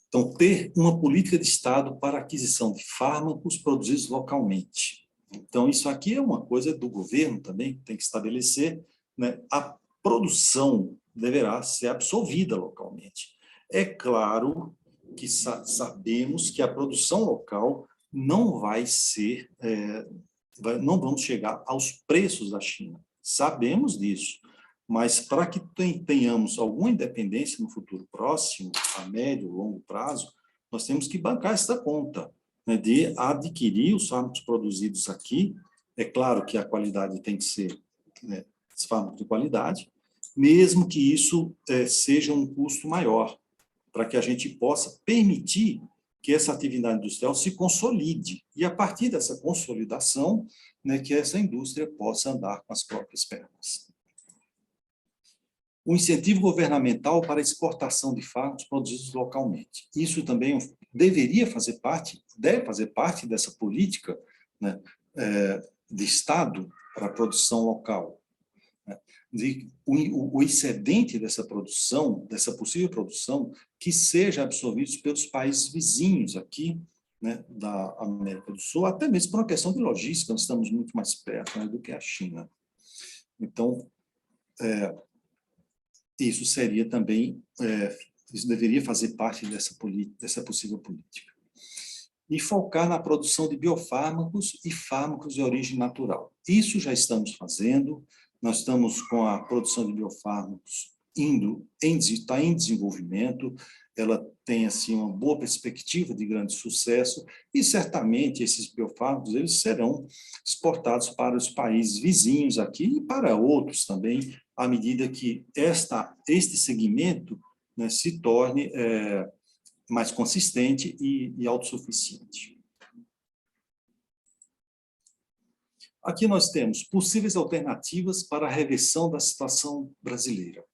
Então, ter uma política de Estado para aquisição de fármacos produzidos localmente. Então, isso aqui é uma coisa do governo também, que tem que estabelecer, né? A produção deverá ser absorvida localmente. É claro que sabemos que a produção local não vai ser, não vamos chegar aos preços da China. Sabemos disso. Mas para que tenhamos alguma independência no futuro próximo, a médio ou longo prazo, nós temos que bancar essa conta, né, de adquirir os fármacos produzidos aqui. É claro que a qualidade tem que ser, né, fármacos de qualidade, mesmo que isso seja um custo maior, para que a gente possa permitir que essa atividade industrial se consolide, e a partir dessa consolidação, né, que essa indústria possa andar com as próprias pernas. O incentivo governamental para a exportação de fármacos produzidos localmente. Isso também deveria fazer parte, deve fazer parte dessa política, né, de Estado para a produção local. Né, o excedente dessa produção, dessa possível produção, que seja absorvido pelos países vizinhos aqui, né, da América do Sul, até mesmo por uma questão de logística, nós estamos muito mais perto, né, do que a China. Então, isso seria também, isso deveria fazer parte dessa possível política. E focar na produção de biofármacos e fármacos de origem natural. Isso já estamos fazendo, nós estamos com a produção de biofármacos está em desenvolvimento, ela tem assim, uma boa perspectiva de grande sucesso, e certamente esses biofármacos eles serão exportados para os países vizinhos aqui e para outros também, à medida que este segmento, né, se torne mais consistente e autossuficiente. Aqui nós temos possíveis alternativas para a reversão da situação brasileira.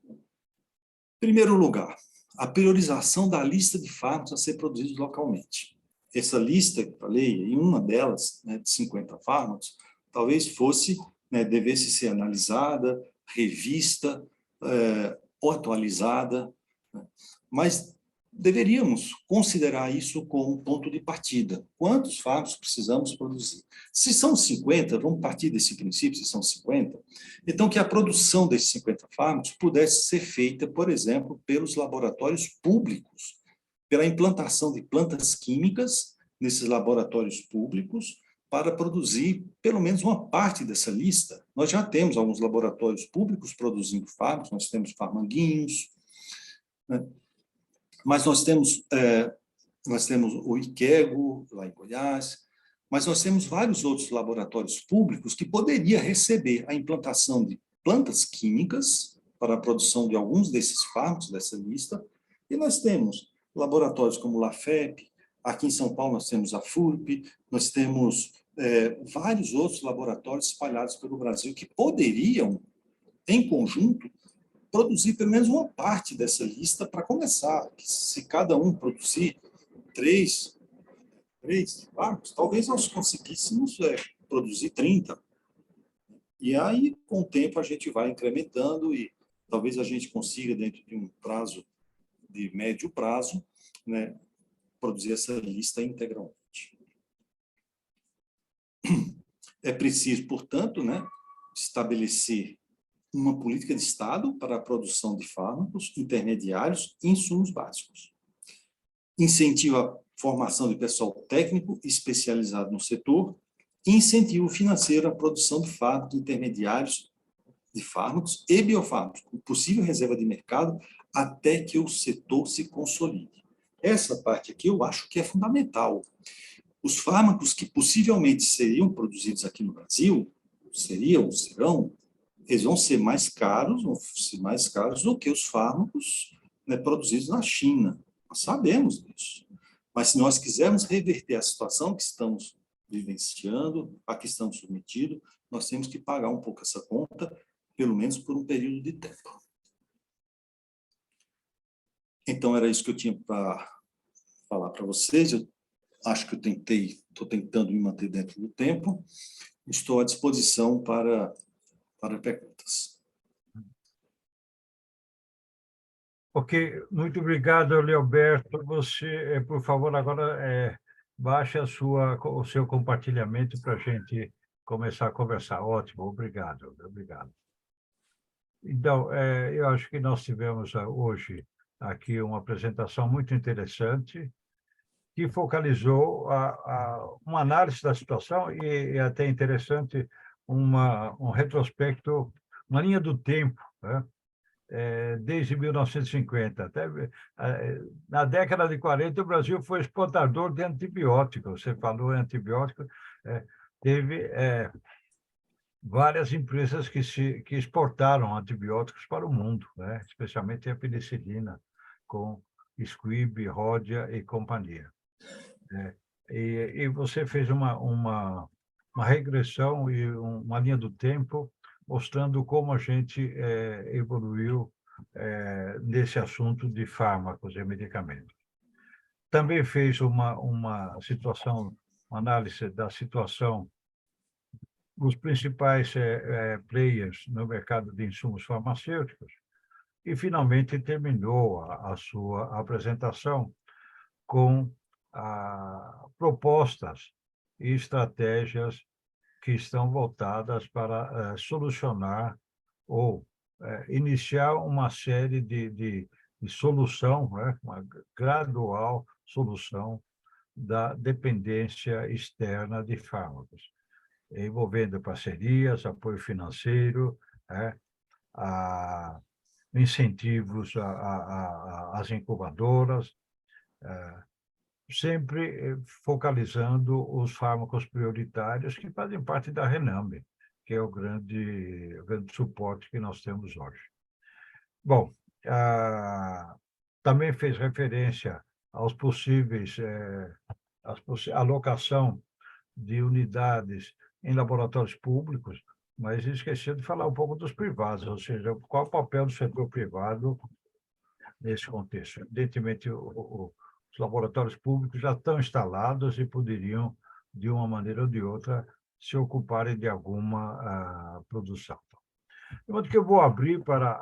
Em primeiro lugar, a priorização da lista de fármacos a ser produzidos localmente. Essa lista que eu falei, em uma delas, né, de 50 fármacos, talvez fosse, né, devesse ser analisada, revista, ou atualizada, né, mas deveríamos considerar isso como ponto de partida. Quantos fármacos precisamos produzir? Se são 50, vamos partir desse princípio, se são 50, então que a produção desses 50 fármacos pudesse ser feita, por exemplo, pelos laboratórios públicos, pela implantação de plantas químicas nesses laboratórios públicos, para produzir pelo menos uma parte dessa lista. Nós já temos alguns laboratórios públicos produzindo fármacos, nós temos Farmanguinhos, né? Mas nós temos o IQEGO, lá em Goiás, mas nós temos vários outros laboratórios públicos que poderiam receber a implantação de plantas químicas para a produção de alguns desses fármacos dessa lista, e nós temos laboratórios como o LAFEP, aqui em São Paulo nós temos a FURP, nós temos vários outros laboratórios espalhados pelo Brasil que poderiam, em conjunto, produzir pelo menos uma parte dessa lista para começar. Se cada um produzir três fármacos, talvez nós conseguíssemos produzir 30. E aí, com o tempo, a gente vai incrementando e talvez a gente consiga, dentro de um prazo de médio prazo, né, produzir essa lista integralmente. É preciso, portanto, né, estabelecer uma política de Estado para a produção de fármacos intermediários e insumos básicos. Incentiva a formação de pessoal técnico especializado no setor e incentivo financeiro à produção de fármacos intermediários de fármacos e biofármacos, com possível reserva de mercado até que o setor se consolide. Essa parte aqui eu acho que é fundamental. Os fármacos que possivelmente seriam produzidos aqui no Brasil, serão, eles vão ser mais caros do que os fármacos, né, produzidos na China. Nós sabemos disso. Mas se nós quisermos reverter a situação que estamos vivenciando, a que estamos submetidos, nós temos que pagar um pouco essa conta, pelo menos por um período de tempo. Então, era isso que eu tinha para falar para vocês. Eu acho que estou tentando me manter dentro do tempo. Estou à disposição para perguntas. Ok, muito obrigado, Leoberto. Você, por favor, agora baixe o seu compartilhamento para a gente começar a conversar. Ótimo, obrigado. Então, eu acho que nós tivemos hoje aqui uma apresentação muito interessante que focalizou uma análise da situação e até interessante um retrospecto, uma linha do tempo, né? Desde 1950. Até, na década de 40, o Brasil foi exportador de antibióticos. Você falou em antibiótico, teve várias empresas que exportaram antibióticos para o mundo, né? Especialmente a penicilina, com Squibb, Ródia e companhia. E você fez uma regressão e uma linha do tempo mostrando como a gente evoluiu nesse assunto de fármacos e medicamentos. Também fez uma análise da situação dos principais players no mercado de insumos farmacêuticos e, finalmente, terminou a sua apresentação com propostas e estratégias que estão voltadas para solucionar ou iniciar uma série de solução, né? Uma gradual solução da dependência externa de fármacos, envolvendo parcerias, apoio financeiro, incentivos às incubadoras, sempre focalizando os fármacos prioritários que fazem parte da Rename, que é o grande suporte que nós temos hoje. Bom, também fez referência aos possíveis alocação de unidades em laboratórios públicos, mas esqueceu de falar um pouco dos privados, ou seja, qual o papel do setor privado nesse contexto. Evidentemente, os laboratórios públicos já estão instalados e poderiam, de uma maneira ou de outra, se ocuparem de alguma produção. De modo que eu vou abrir para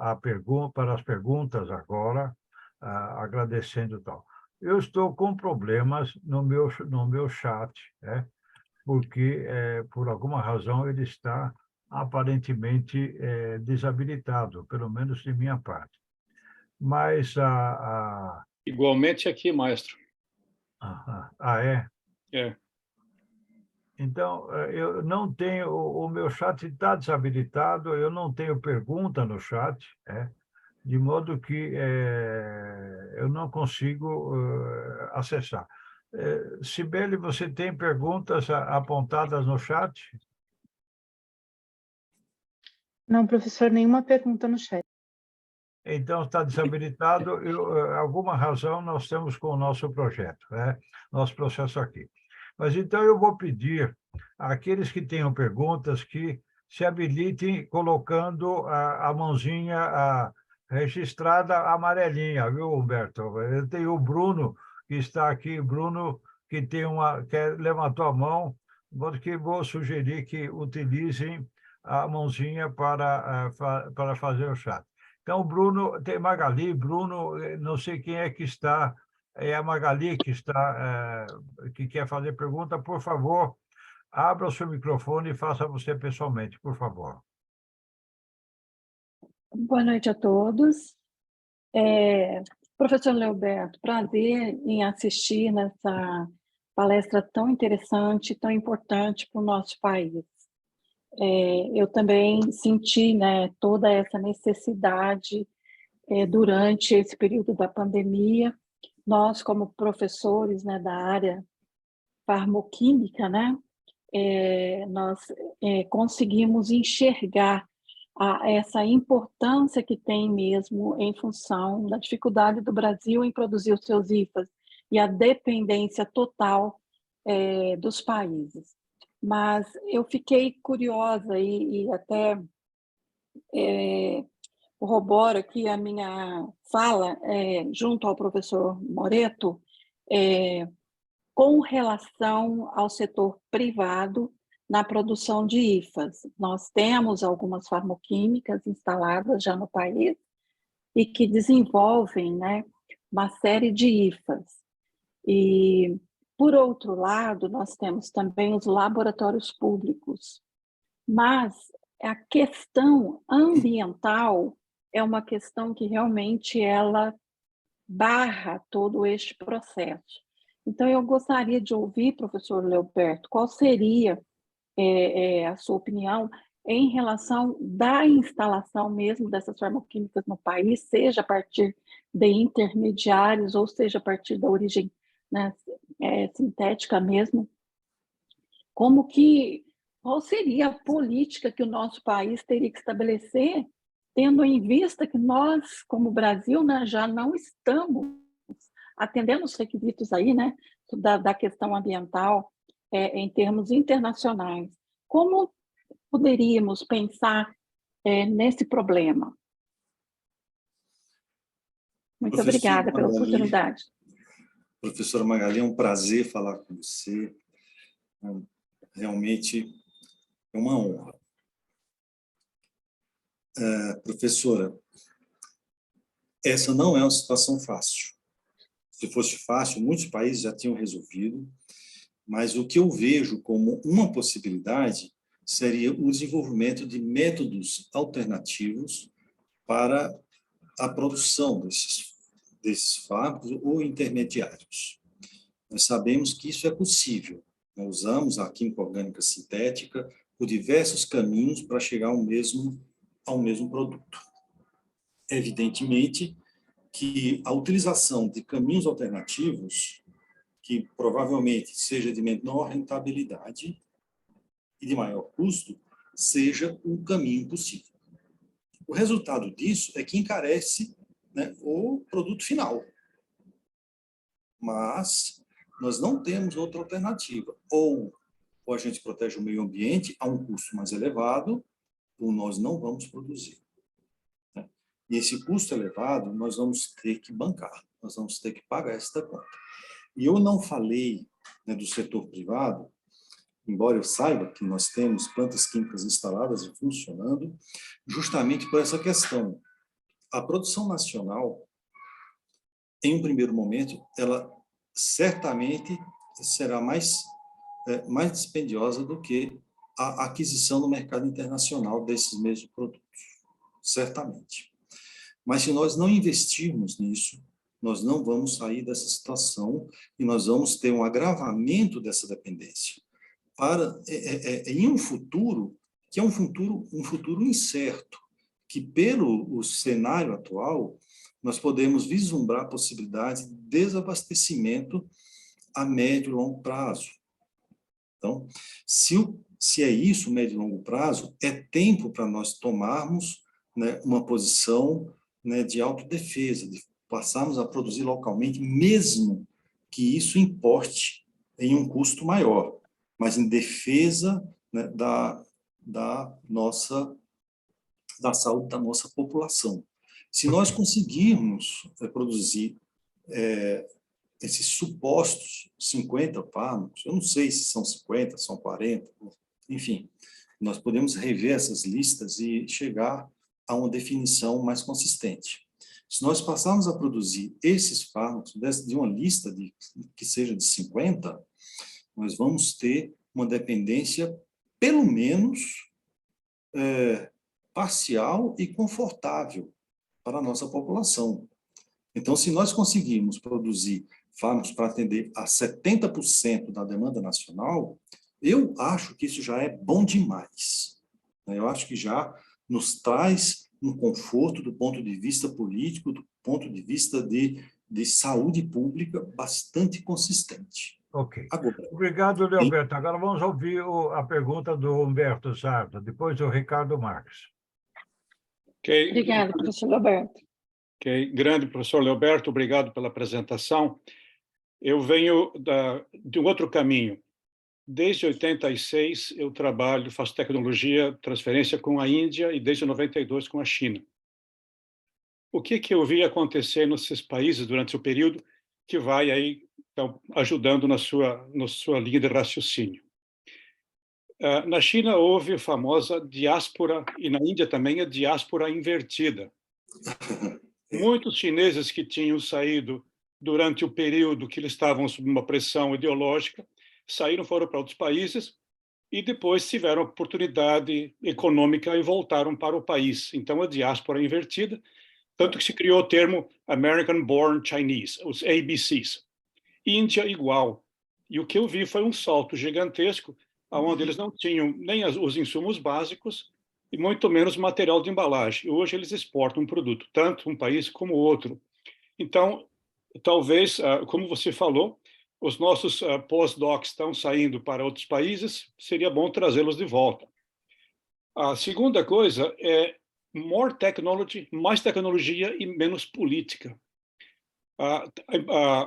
as perguntas agora, agradecendo tal. Eu estou com problemas no meu chat, né? Porque, por alguma razão, ele está aparentemente desabilitado, pelo menos de minha parte. Mas Igualmente aqui, maestro. É? É. Então, eu não tenho... O meu chat está desabilitado, eu não tenho pergunta no chat, de modo que eu não consigo acessar. Cibele, você tem perguntas apontadas no chat? Não, professor, nenhuma pergunta no chat. Então, está desabilitado. Alguma razão nós temos com o nosso projeto, nosso processo aqui. Mas, então, eu vou pedir àqueles que tenham perguntas que se habilitem colocando a mãozinha registrada amarelinha, viu, Humberto? Eu tenho o Bruno, que está aqui, Bruno, que levantou a mão, porque vou sugerir que utilizem a mãozinha para fazer o chat. Então, Bruno, tem Magali, Bruno, não sei quem é que está, é a Magali que está, que quer fazer pergunta, por favor, abra o seu microfone e faça você pessoalmente, por favor. Boa noite a todos. Professor Leoberto, prazer em assistir nessa palestra tão interessante, tão importante para o nosso país. Eu também senti, né, toda essa necessidade durante esse período da pandemia. Nós, como professores, né, da área farmoquímica, né, nós conseguimos enxergar essa importância que tem mesmo em função da dificuldade do Brasil em produzir os seus IFAs e a dependência total dos países. Mas eu fiquei curiosa e até corroboro aqui a minha fala junto ao professor Moreto com relação ao setor privado na produção de IFAs. Nós temos algumas farmoquímicas instaladas já no país e que desenvolvem, né, uma série de IFAs. E, por outro lado, nós temos também os laboratórios públicos. Mas a questão ambiental é uma questão que realmente ela barra todo este processo. Então, eu gostaria de ouvir, professor Leoberto, qual seria a sua opinião em relação da instalação mesmo dessas farmoquímicas no país, seja a partir de intermediários, ou seja a partir da origem, né, sintética mesmo. Qual seria a política que o nosso país teria que estabelecer, tendo em vista que nós, como Brasil, né, já não estamos atendendo os requisitos aí, né, da questão ambiental em termos internacionais. Como poderíamos pensar nesse problema? Muito obrigada pela oportunidade. Professora Magali, é um prazer falar com você. Realmente é uma honra. Professora, essa não é uma situação fácil. Se fosse fácil, muitos países já tinham resolvido, mas o que eu vejo como uma possibilidade seria o desenvolvimento de métodos alternativos para a produção desses fármacos ou intermediários. Nós sabemos que isso é possível. Nós usamos a química orgânica sintética por diversos caminhos para chegar ao mesmo produto. Evidentemente que a utilização de caminhos alternativos, que provavelmente seja de menor rentabilidade e de maior custo, seja um caminho possível. O resultado disso é que encarece, né, o produto final. Mas nós não temos outra alternativa. Ou a gente protege o meio ambiente a um custo mais elevado, ou nós não vamos produzir. Né? E esse custo elevado nós vamos ter que bancar, nós vamos ter que pagar esta conta. E eu não falei, né, do setor privado, embora eu saiba que nós temos plantas químicas instaladas e funcionando, justamente por essa questão. A produção nacional, em um primeiro momento, ela certamente será mais dispendiosa do que a aquisição no mercado internacional desses mesmos produtos, certamente. Mas se nós não investirmos nisso, nós não vamos sair dessa situação e nós vamos ter um agravamento dessa dependência em um futuro que é um futuro incerto, que pelo cenário atual nós podemos vislumbrar a possibilidade de desabastecimento a médio e longo prazo. Então, se é isso, médio e longo prazo, é tempo para nós tomarmos, né, uma posição, né, de autodefesa, de passarmos a produzir localmente, mesmo que isso importe em um custo maior, mas em defesa, né, da saúde da nossa população. Se nós conseguirmos produzir esses supostos 50 fármacos, eu não sei se são 50, são 40, enfim, nós podemos rever essas listas e chegar a uma definição mais consistente. Se nós passarmos a produzir esses fármacos de uma lista que seja de 50, nós vamos ter uma dependência, pelo menos, parcial e confortável para a nossa população. Então, se nós conseguirmos produzir fármacos para atender a 70% da demanda nacional, eu acho que isso já é bom demais. Eu acho que já nos traz um conforto do ponto de vista político, do ponto de vista de saúde pública bastante consistente. Ok. Agora, Obrigado, Leoberto. Agora vamos ouvir a pergunta do Humberto Zarda, depois do Ricardo Marques. Okay. Obrigada, professor Leoberto. Ok, grande professor Leoberto, obrigado pela apresentação. Eu venho de um outro caminho. Desde 86, eu trabalho, faço tecnologia, transferência com a Índia e desde 92 com a China. O que eu vi acontecer nesses países durante o período que vai aí então, ajudando na sua linha de raciocínio? Na China houve a famosa diáspora, e na Índia também a diáspora invertida. Muitos chineses que tinham saído durante o período que eles estavam sob uma pressão ideológica, saíram, foram para outros países e depois tiveram oportunidade econômica e voltaram para o país. Então, a diáspora invertida, tanto que se criou o termo American Born Chinese, os ABCs. Índia, igual. E o que eu vi foi um salto gigantesco, onde eles não tinham nem os insumos básicos e muito menos material de embalagem. Hoje eles exportam um produto, tanto um país como o outro. Então, talvez, como você falou, os nossos pós-docs estão saindo para outros países, seria bom trazê-los de volta. A segunda coisa é more technology, mais tecnologia e menos política.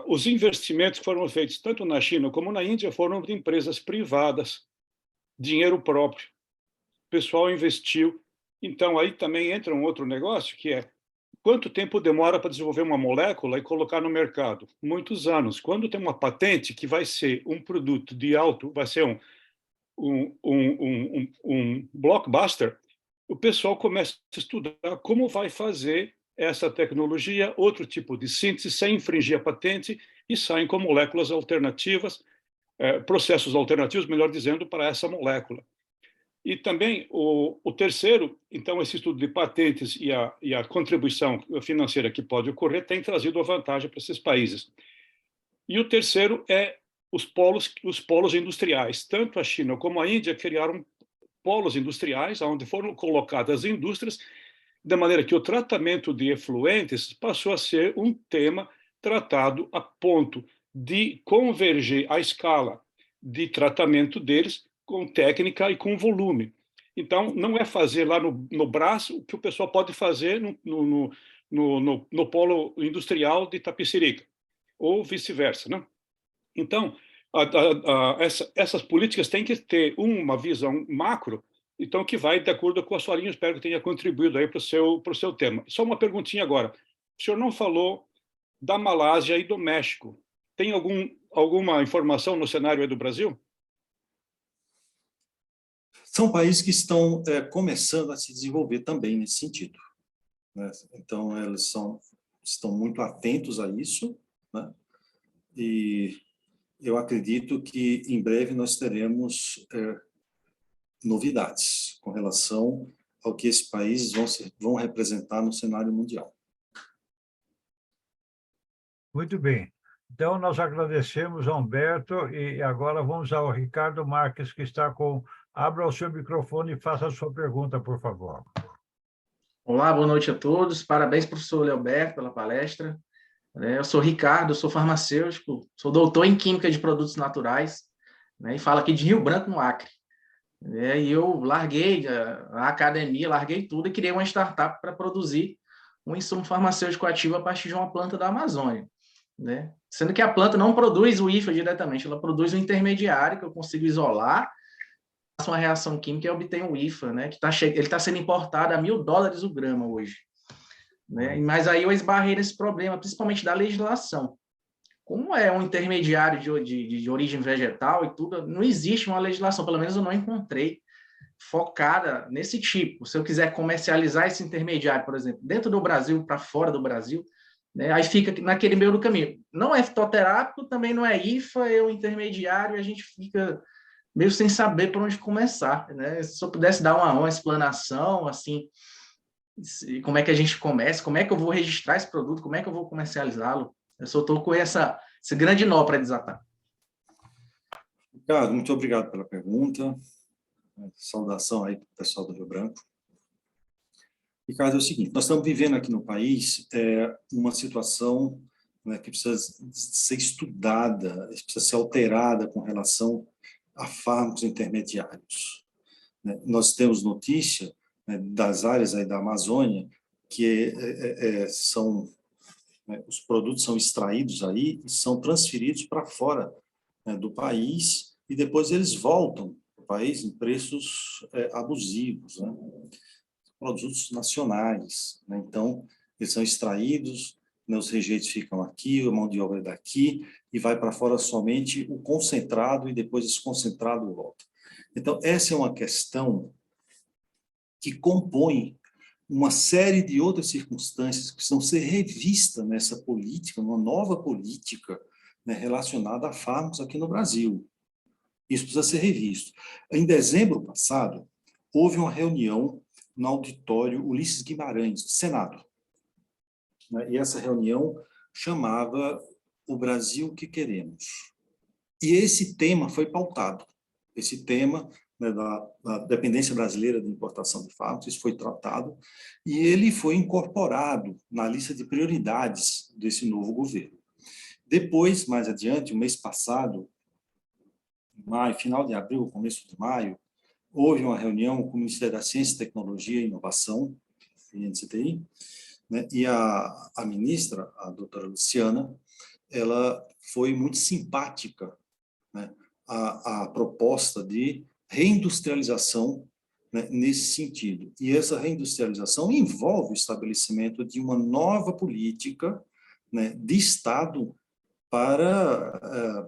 Os investimentos que foram feitos tanto na China como na Índia foram de empresas privadas, dinheiro próprio. O pessoal investiu. Então, aí também entra um outro negócio, que é quanto tempo demora para desenvolver uma molécula e colocar no mercado? Muitos anos. Quando tem uma patente que vai ser um produto de alto, vai ser um blockbuster, o pessoal começa a estudar como vai fazer essa tecnologia, outro tipo de síntese, sem infringir a patente, e saem com moléculas alternativas, processos alternativos, melhor dizendo, para essa molécula. E também o terceiro, então, esse estudo de patentes e a contribuição financeira que pode ocorrer tem trazido a vantagem para esses países. E o terceiro é os polos industriais. Tanto a China como a Índia criaram polos industriais, onde foram colocadas indústrias, de maneira que o tratamento de efluentes passou a ser um tema tratado a ponto de converger a escala de tratamento deles com técnica e com volume. Então, não é fazer lá no braço o que o pessoal pode fazer no polo industrial de Itapecerica, ou vice-versa, né? Então, essas políticas têm que ter uma visão macro, então, que vai de acordo com a sua linha. Espero que tenha contribuído aí para o seu tema. Só uma perguntinha agora. O senhor não falou da Malásia e do México. Tem alguma informação no cenário aí do Brasil? São países que estão começando a se desenvolver também nesse sentido, né? Então, eles estão muito atentos a isso, né? E eu acredito que, em breve, nós teremos novidades com relação ao que esses países vão representar no cenário mundial. Muito bem. Então, nós agradecemos ao Humberto e agora vamos ao Ricardo Marques, que está com... Abra o seu microfone e faça a sua pergunta, por favor. Olá, boa noite a todos. Parabéns, professor Leoberto, pela palestra. Eu sou Ricardo, sou farmacêutico, sou doutor em Química de Produtos Naturais, né, e falo aqui de Rio Branco, no Acre. E eu larguei a academia, larguei tudo e criei uma startup para produzir um insumo farmacêutico ativo a partir de uma planta da Amazônia, né? Sendo que a planta não produz o IFA diretamente, ela produz um intermediário que eu consigo isolar, faço uma reação química e obtenho o IFA, né? Que ele está sendo importado a $1.000 o grama hoje. né? Mas aí eu esbarrei nesse problema, principalmente da legislação. Como é um intermediário de origem vegetal e tudo, não existe uma legislação, pelo menos eu não encontrei, focada nesse tipo. Se eu quiser comercializar esse intermediário, por exemplo, dentro do Brasil, para fora do Brasil, né, aí fica naquele meio do caminho. Não é fitoterápico, também não é IFA, é um intermediário, e a gente fica meio sem saber por onde começar, né? Se eu pudesse dar uma explanação, assim, como é que a gente começa, como é que eu vou registrar esse produto, como é que eu vou comercializá-lo. Eu só estou com esse grande nó para desatar. Ricardo, muito obrigado pela pergunta. Saudação aí para o pessoal do Rio Branco. Ricardo, é o seguinte, nós estamos vivendo aqui no país uma situação, né, que precisa ser estudada, precisa ser alterada com relação a fármacos intermediários. Né? Nós temos notícia, né, das áreas aí da Amazônia que os produtos são extraídos aí e são transferidos para fora, né, do país, e depois eles voltam para o país em preços abusivos, né? Produtos nacionais, né? Então, eles são extraídos, né, os rejeitos ficam aqui, a mão de obra é daqui, e vai para fora somente o concentrado, e depois esse concentrado volta. Então, essa é uma questão que compõe uma série de outras circunstâncias que precisam ser revistas nessa política, numa nova política, né, relacionada a fármacos aqui no Brasil. Isso precisa ser revisto. Em dezembro passado, houve uma reunião no auditório Ulisses Guimarães, do Senado. Né, e essa reunião chamava O Brasil que Queremos. E esse tema foi pautado. Esse tema, né, da dependência brasileira de importação de fármacos, isso foi tratado, e ele foi incorporado na lista de prioridades desse novo governo. Depois, mais adiante, o mês passado, maio, final de abril, começo de maio, houve uma reunião com o Ministério da Ciência, Tecnologia e Inovação, INCTI, né, e a ministra, a doutora Luciana, ela foi muito simpática, né, a proposta de reindustrialização, né, nesse sentido. E essa reindustrialização envolve o estabelecimento de uma nova política, né, de Estado para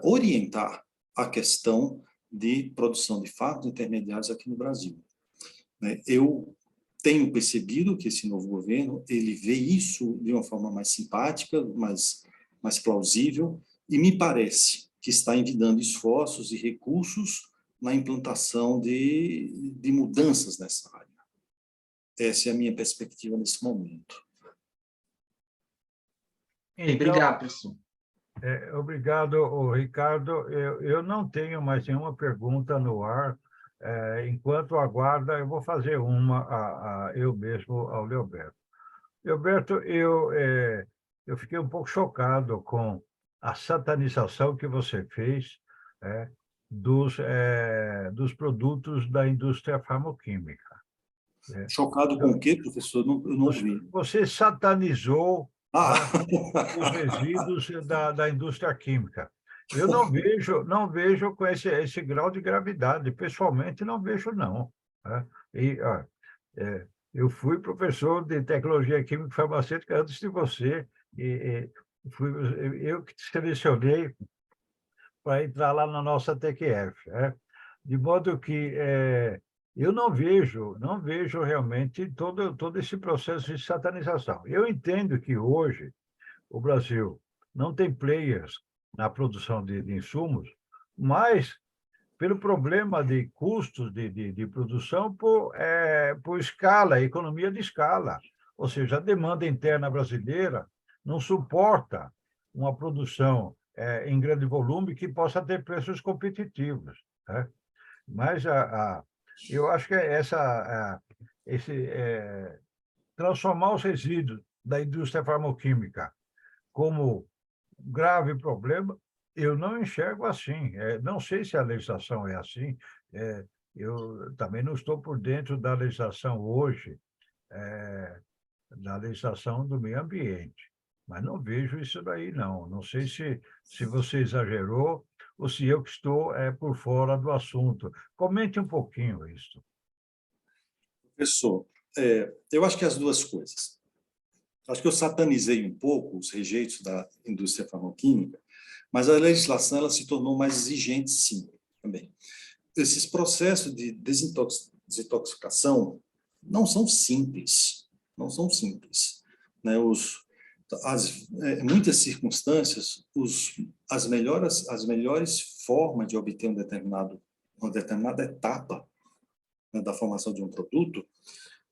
orientar a questão de produção de fármacos intermediários aqui no Brasil. Né, eu tenho percebido que esse novo governo, ele vê isso de uma forma mais simpática, mais plausível, e me parece que está envidando esforços e recursos na implantação de mudanças nessa área. Essa é a minha perspectiva nesse momento. Então, obrigado, professor. Obrigado, Ricardo. Eu não tenho mais nenhuma pergunta no ar. Enquanto aguarda, eu vou fazer uma eu mesmo ao Leoberto. Leoberto, eu fiquei um pouco chocado com a satanização que você fez dos produtos da indústria farmacêutica. Chocado com o quê, professor? Eu não ouvi. Você satanizou os resíduos da indústria química. Eu não vejo com esse grau de gravidade. Pessoalmente, não vejo, não. Eu fui professor de tecnologia química e farmacêutica antes de você, eu que te selecionei para entrar lá na nossa TQF. De modo que eu não vejo realmente todo esse processo de satanização. Eu entendo que hoje o Brasil não tem players na produção de insumos, mas pelo problema de custos de produção por escala, economia de escala. Ou seja, a demanda interna brasileira não suporta uma produção em grande volume que possa ter preços competitivos. Mas eu acho que transformar os resíduos da indústria farmacêutica como grave problema, eu não enxergo assim. Não sei se a legislação é assim. Eu também não estou por dentro da legislação hoje, da legislação do meio ambiente. Mas não vejo isso daí, não. Não sei se você exagerou ou se eu que estou por fora do assunto. Comente um pouquinho isso. Professor, eu acho que as duas coisas. Acho que eu satanizei um pouco os rejeitos da indústria farmacêutica, mas a legislação ela se tornou mais exigente, sim, também. Esses processos de desintoxicação não são simples, né? Em muitas circunstâncias, as melhores formas de obter uma determinada etapa, né, da formação de um produto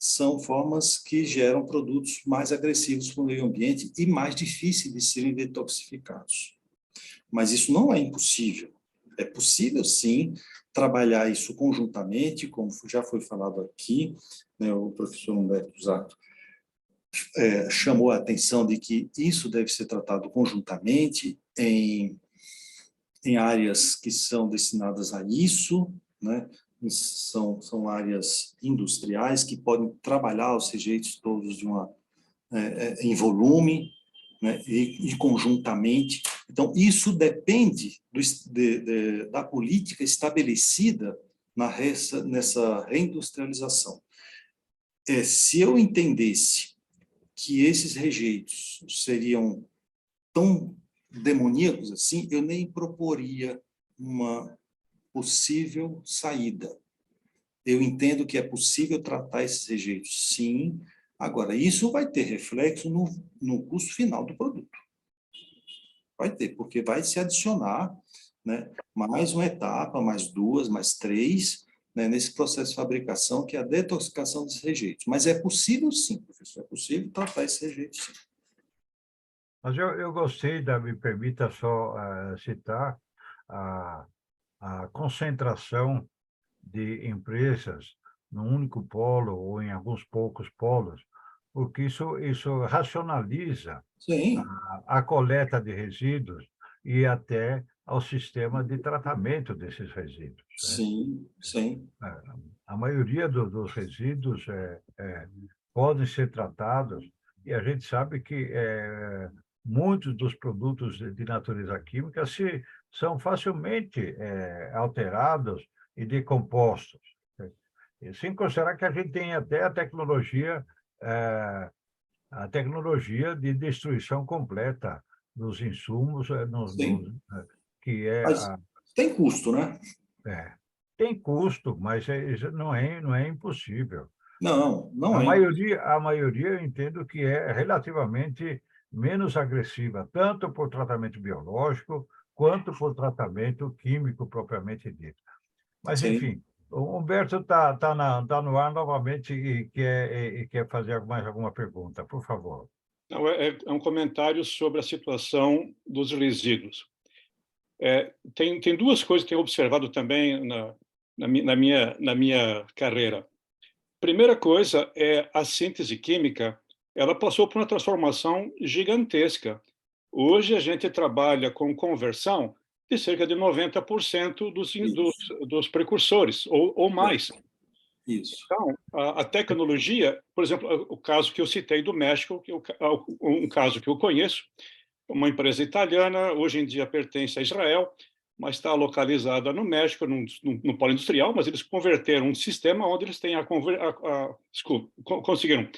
são formas que geram produtos mais agressivos para o meio ambiente e mais difíceis de serem detoxificados. Mas isso não é impossível. É possível, sim, trabalhar isso conjuntamente, como já foi falado aqui, né, o professor Humberto Zato chamou a atenção de que isso deve ser tratado conjuntamente em áreas que são destinadas a isso, né? São áreas industriais que podem trabalhar os rejeitos todos em volume, né? e conjuntamente. Então, isso depende da política estabelecida nessa reindustrialização. Se eu entendesse que esses rejeitos seriam tão demoníacos assim, eu nem proporia uma possível saída. Eu entendo que é possível tratar esses rejeitos, sim. Agora, isso vai ter reflexo no custo final do produto. Vai ter, porque vai se adicionar, né, mais uma etapa, mais duas, mais três, né, nesse processo de fabricação, que é a detoxicação desses rejeitos. Mas é possível, sim, professor, é possível tratar esses rejeitos, sim. Mas eu gostei, me permita só citar a concentração de empresas num único polo ou em alguns poucos polos, porque isso racionaliza Sim, a coleta de resíduos e até ao sistema de tratamento desses resíduos, né? sim, sim. A maioria dos resíduos podem ser tratados, e a gente sabe que muitos dos produtos de natureza química são facilmente alterados e decompostos, né? E sem considerar que a gente tem até a tecnologia de destruição completa dos insumos, Sim. que é Mas tem custo, né? tem custo, mas isso não é impossível. Não, não A é. maioria, a maioria eu entendo que é relativamente menos agressiva, tanto por tratamento biológico quanto por tratamento químico propriamente dito. Mas, Sim. enfim, o Humberto tá no ar novamente e quer fazer mais alguma pergunta, por favor. Não, é um comentário sobre a situação dos resíduos. Tem duas coisas que tenho observado também na minha carreira. Primeira coisa é a síntese química, ela passou por uma transformação gigantesca. Hoje a gente trabalha com conversão de cerca de 90% dos precursores, ou mais. Isso. Então, a tecnologia, por exemplo, o caso que eu citei do México, um caso que eu conheço, uma empresa italiana, hoje em dia pertence a Israel, mas está localizada no México, no polo industrial, mas eles converteram um sistema onde eles têm conseguiram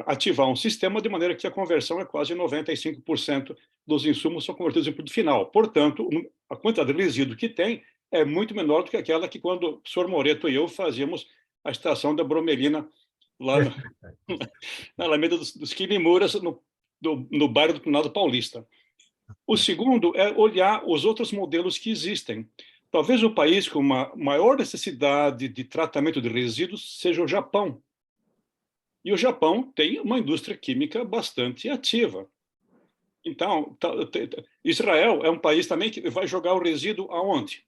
ativar um sistema de maneira que a conversão é quase 95% dos insumos são convertidos em produto final. Portanto, a quantidade de resíduo que tem é muito menor do que aquela que quando o senhor Moreto e eu fazíamos a extração da bromelina lá na Alameda dos Quimimuras, no bairro do Tunado Paulista. O segundo é olhar os outros modelos que existem. Talvez o país com uma maior necessidade de tratamento de resíduos seja o Japão. E o Japão tem uma indústria química bastante ativa. Então, Israel é um país também que vai jogar o resíduo aonde?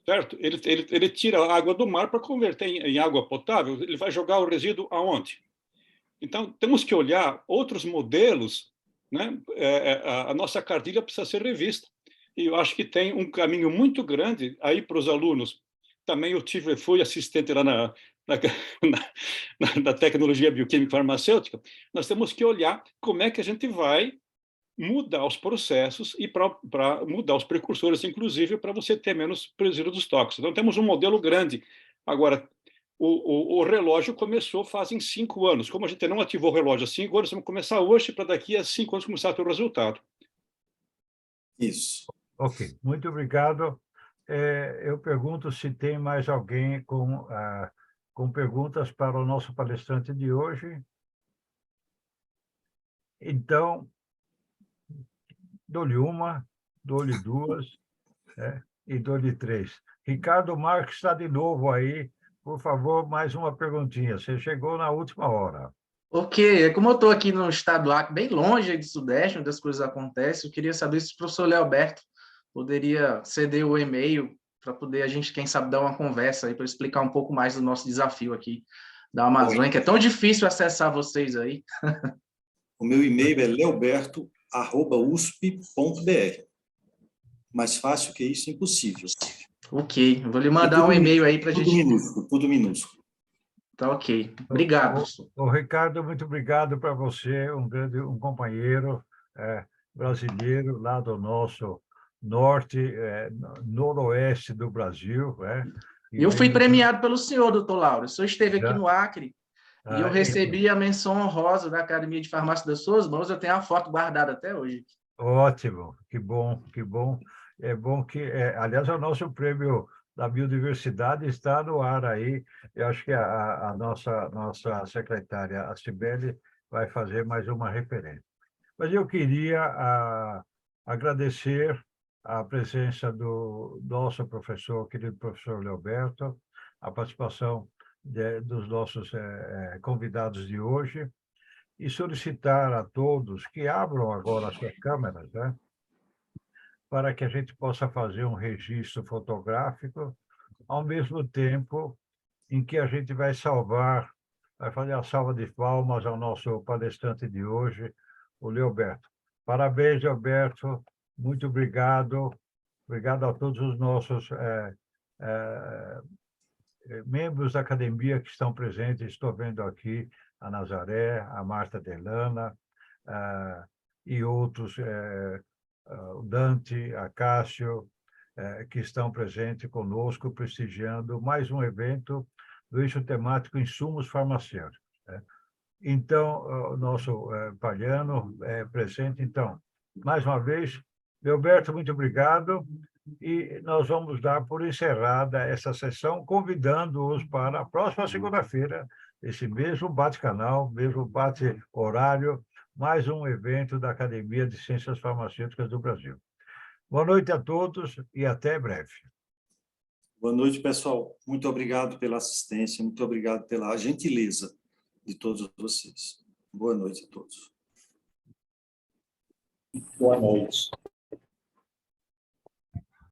Certo? Ele tira a água do mar para converter em água potável, ele vai jogar o resíduo aonde? Então, temos que olhar outros modelos, né? A nossa cartilha precisa ser revista. E eu acho que tem um caminho muito grande aí para os alunos. Também fui assistente lá na tecnologia bioquímica farmacêutica. Nós temos que olhar como é que a gente vai mudar os processos e para mudar os precursores, inclusive, para você ter menos resíduos tóxicos. Então, temos um modelo grande. Agora, o relógio começou fazem 5 anos. Como a gente não ativou o relógio há 5 anos, vamos começar hoje para daqui a 5 anos começar a ter o resultado. Isso. Ok, muito obrigado. Eu pergunto se tem mais alguém com perguntas para o nosso palestrante de hoje. Então, dou-lhe uma, dou-lhe duas, e dou-lhe 3. Ricardo Marques está de novo aí. Por favor, mais uma perguntinha. Você chegou na última hora. Ok, como eu estou aqui no estado do Acre, bem longe aí do Sudeste, onde as coisas acontecem, eu queria saber se o professor Leoberto poderia ceder o e-mail para poder a gente, quem sabe, dar uma conversa aí, para explicar um pouco mais do nosso desafio aqui da Amazônia, que é tão difícil acessar vocês aí. O meu e-mail é leoberto@usp.br. Mais fácil que isso, impossível. Ok, eu vou lhe mandar um e-mail aí para a gente... Tudo minúsculo. Tá ok. Obrigado, professor. Ricardo, muito obrigado para você, um companheiro brasileiro lá do nosso norte, noroeste do Brasil. E eu fui premiado pelo senhor, doutor Lauro. O senhor esteve aqui no Acre e eu recebi a menção honrosa da Academia de Farmácia das suas mãos. Eu tenho a foto guardada até hoje. Ótimo, que bom, que bom. É bom que, aliás, o nosso prêmio da biodiversidade está no ar aí. Eu acho que a nossa secretária, a Cibele, vai fazer mais uma referência. Mas eu queria agradecer a presença do nosso professor, querido professor Leoberto, a participação dos nossos convidados de hoje, e solicitar a todos que abram agora as suas câmeras, para que a gente possa fazer um registro fotográfico, ao mesmo tempo em que a gente vai fazer a salva de palmas ao nosso palestrante de hoje, o Leoberto. Parabéns, Leoberto, muito obrigado. Obrigado a todos os nossos membros da academia que estão presentes. Estou vendo aqui a Nazaré, a Marta Delana, e outros, o Dante, a Cássio, que estão presentes conosco, prestigiando mais um evento do eixo temático Insumos Farmacêuticos. Então, o nosso Palhano é presente. Então, mais uma vez, Leoberto, muito obrigado. E nós vamos dar por encerrada essa sessão, convidando-os para a próxima segunda-feira, esse mesmo bate-canal, mesmo bate-horário, mais um evento da Academia de Ciências Farmacêuticas do Brasil. Boa noite a todos e até breve. Boa noite, pessoal. Muito obrigado pela assistência, muito obrigado pela gentileza de todos vocês. Boa noite a todos. Boa noite.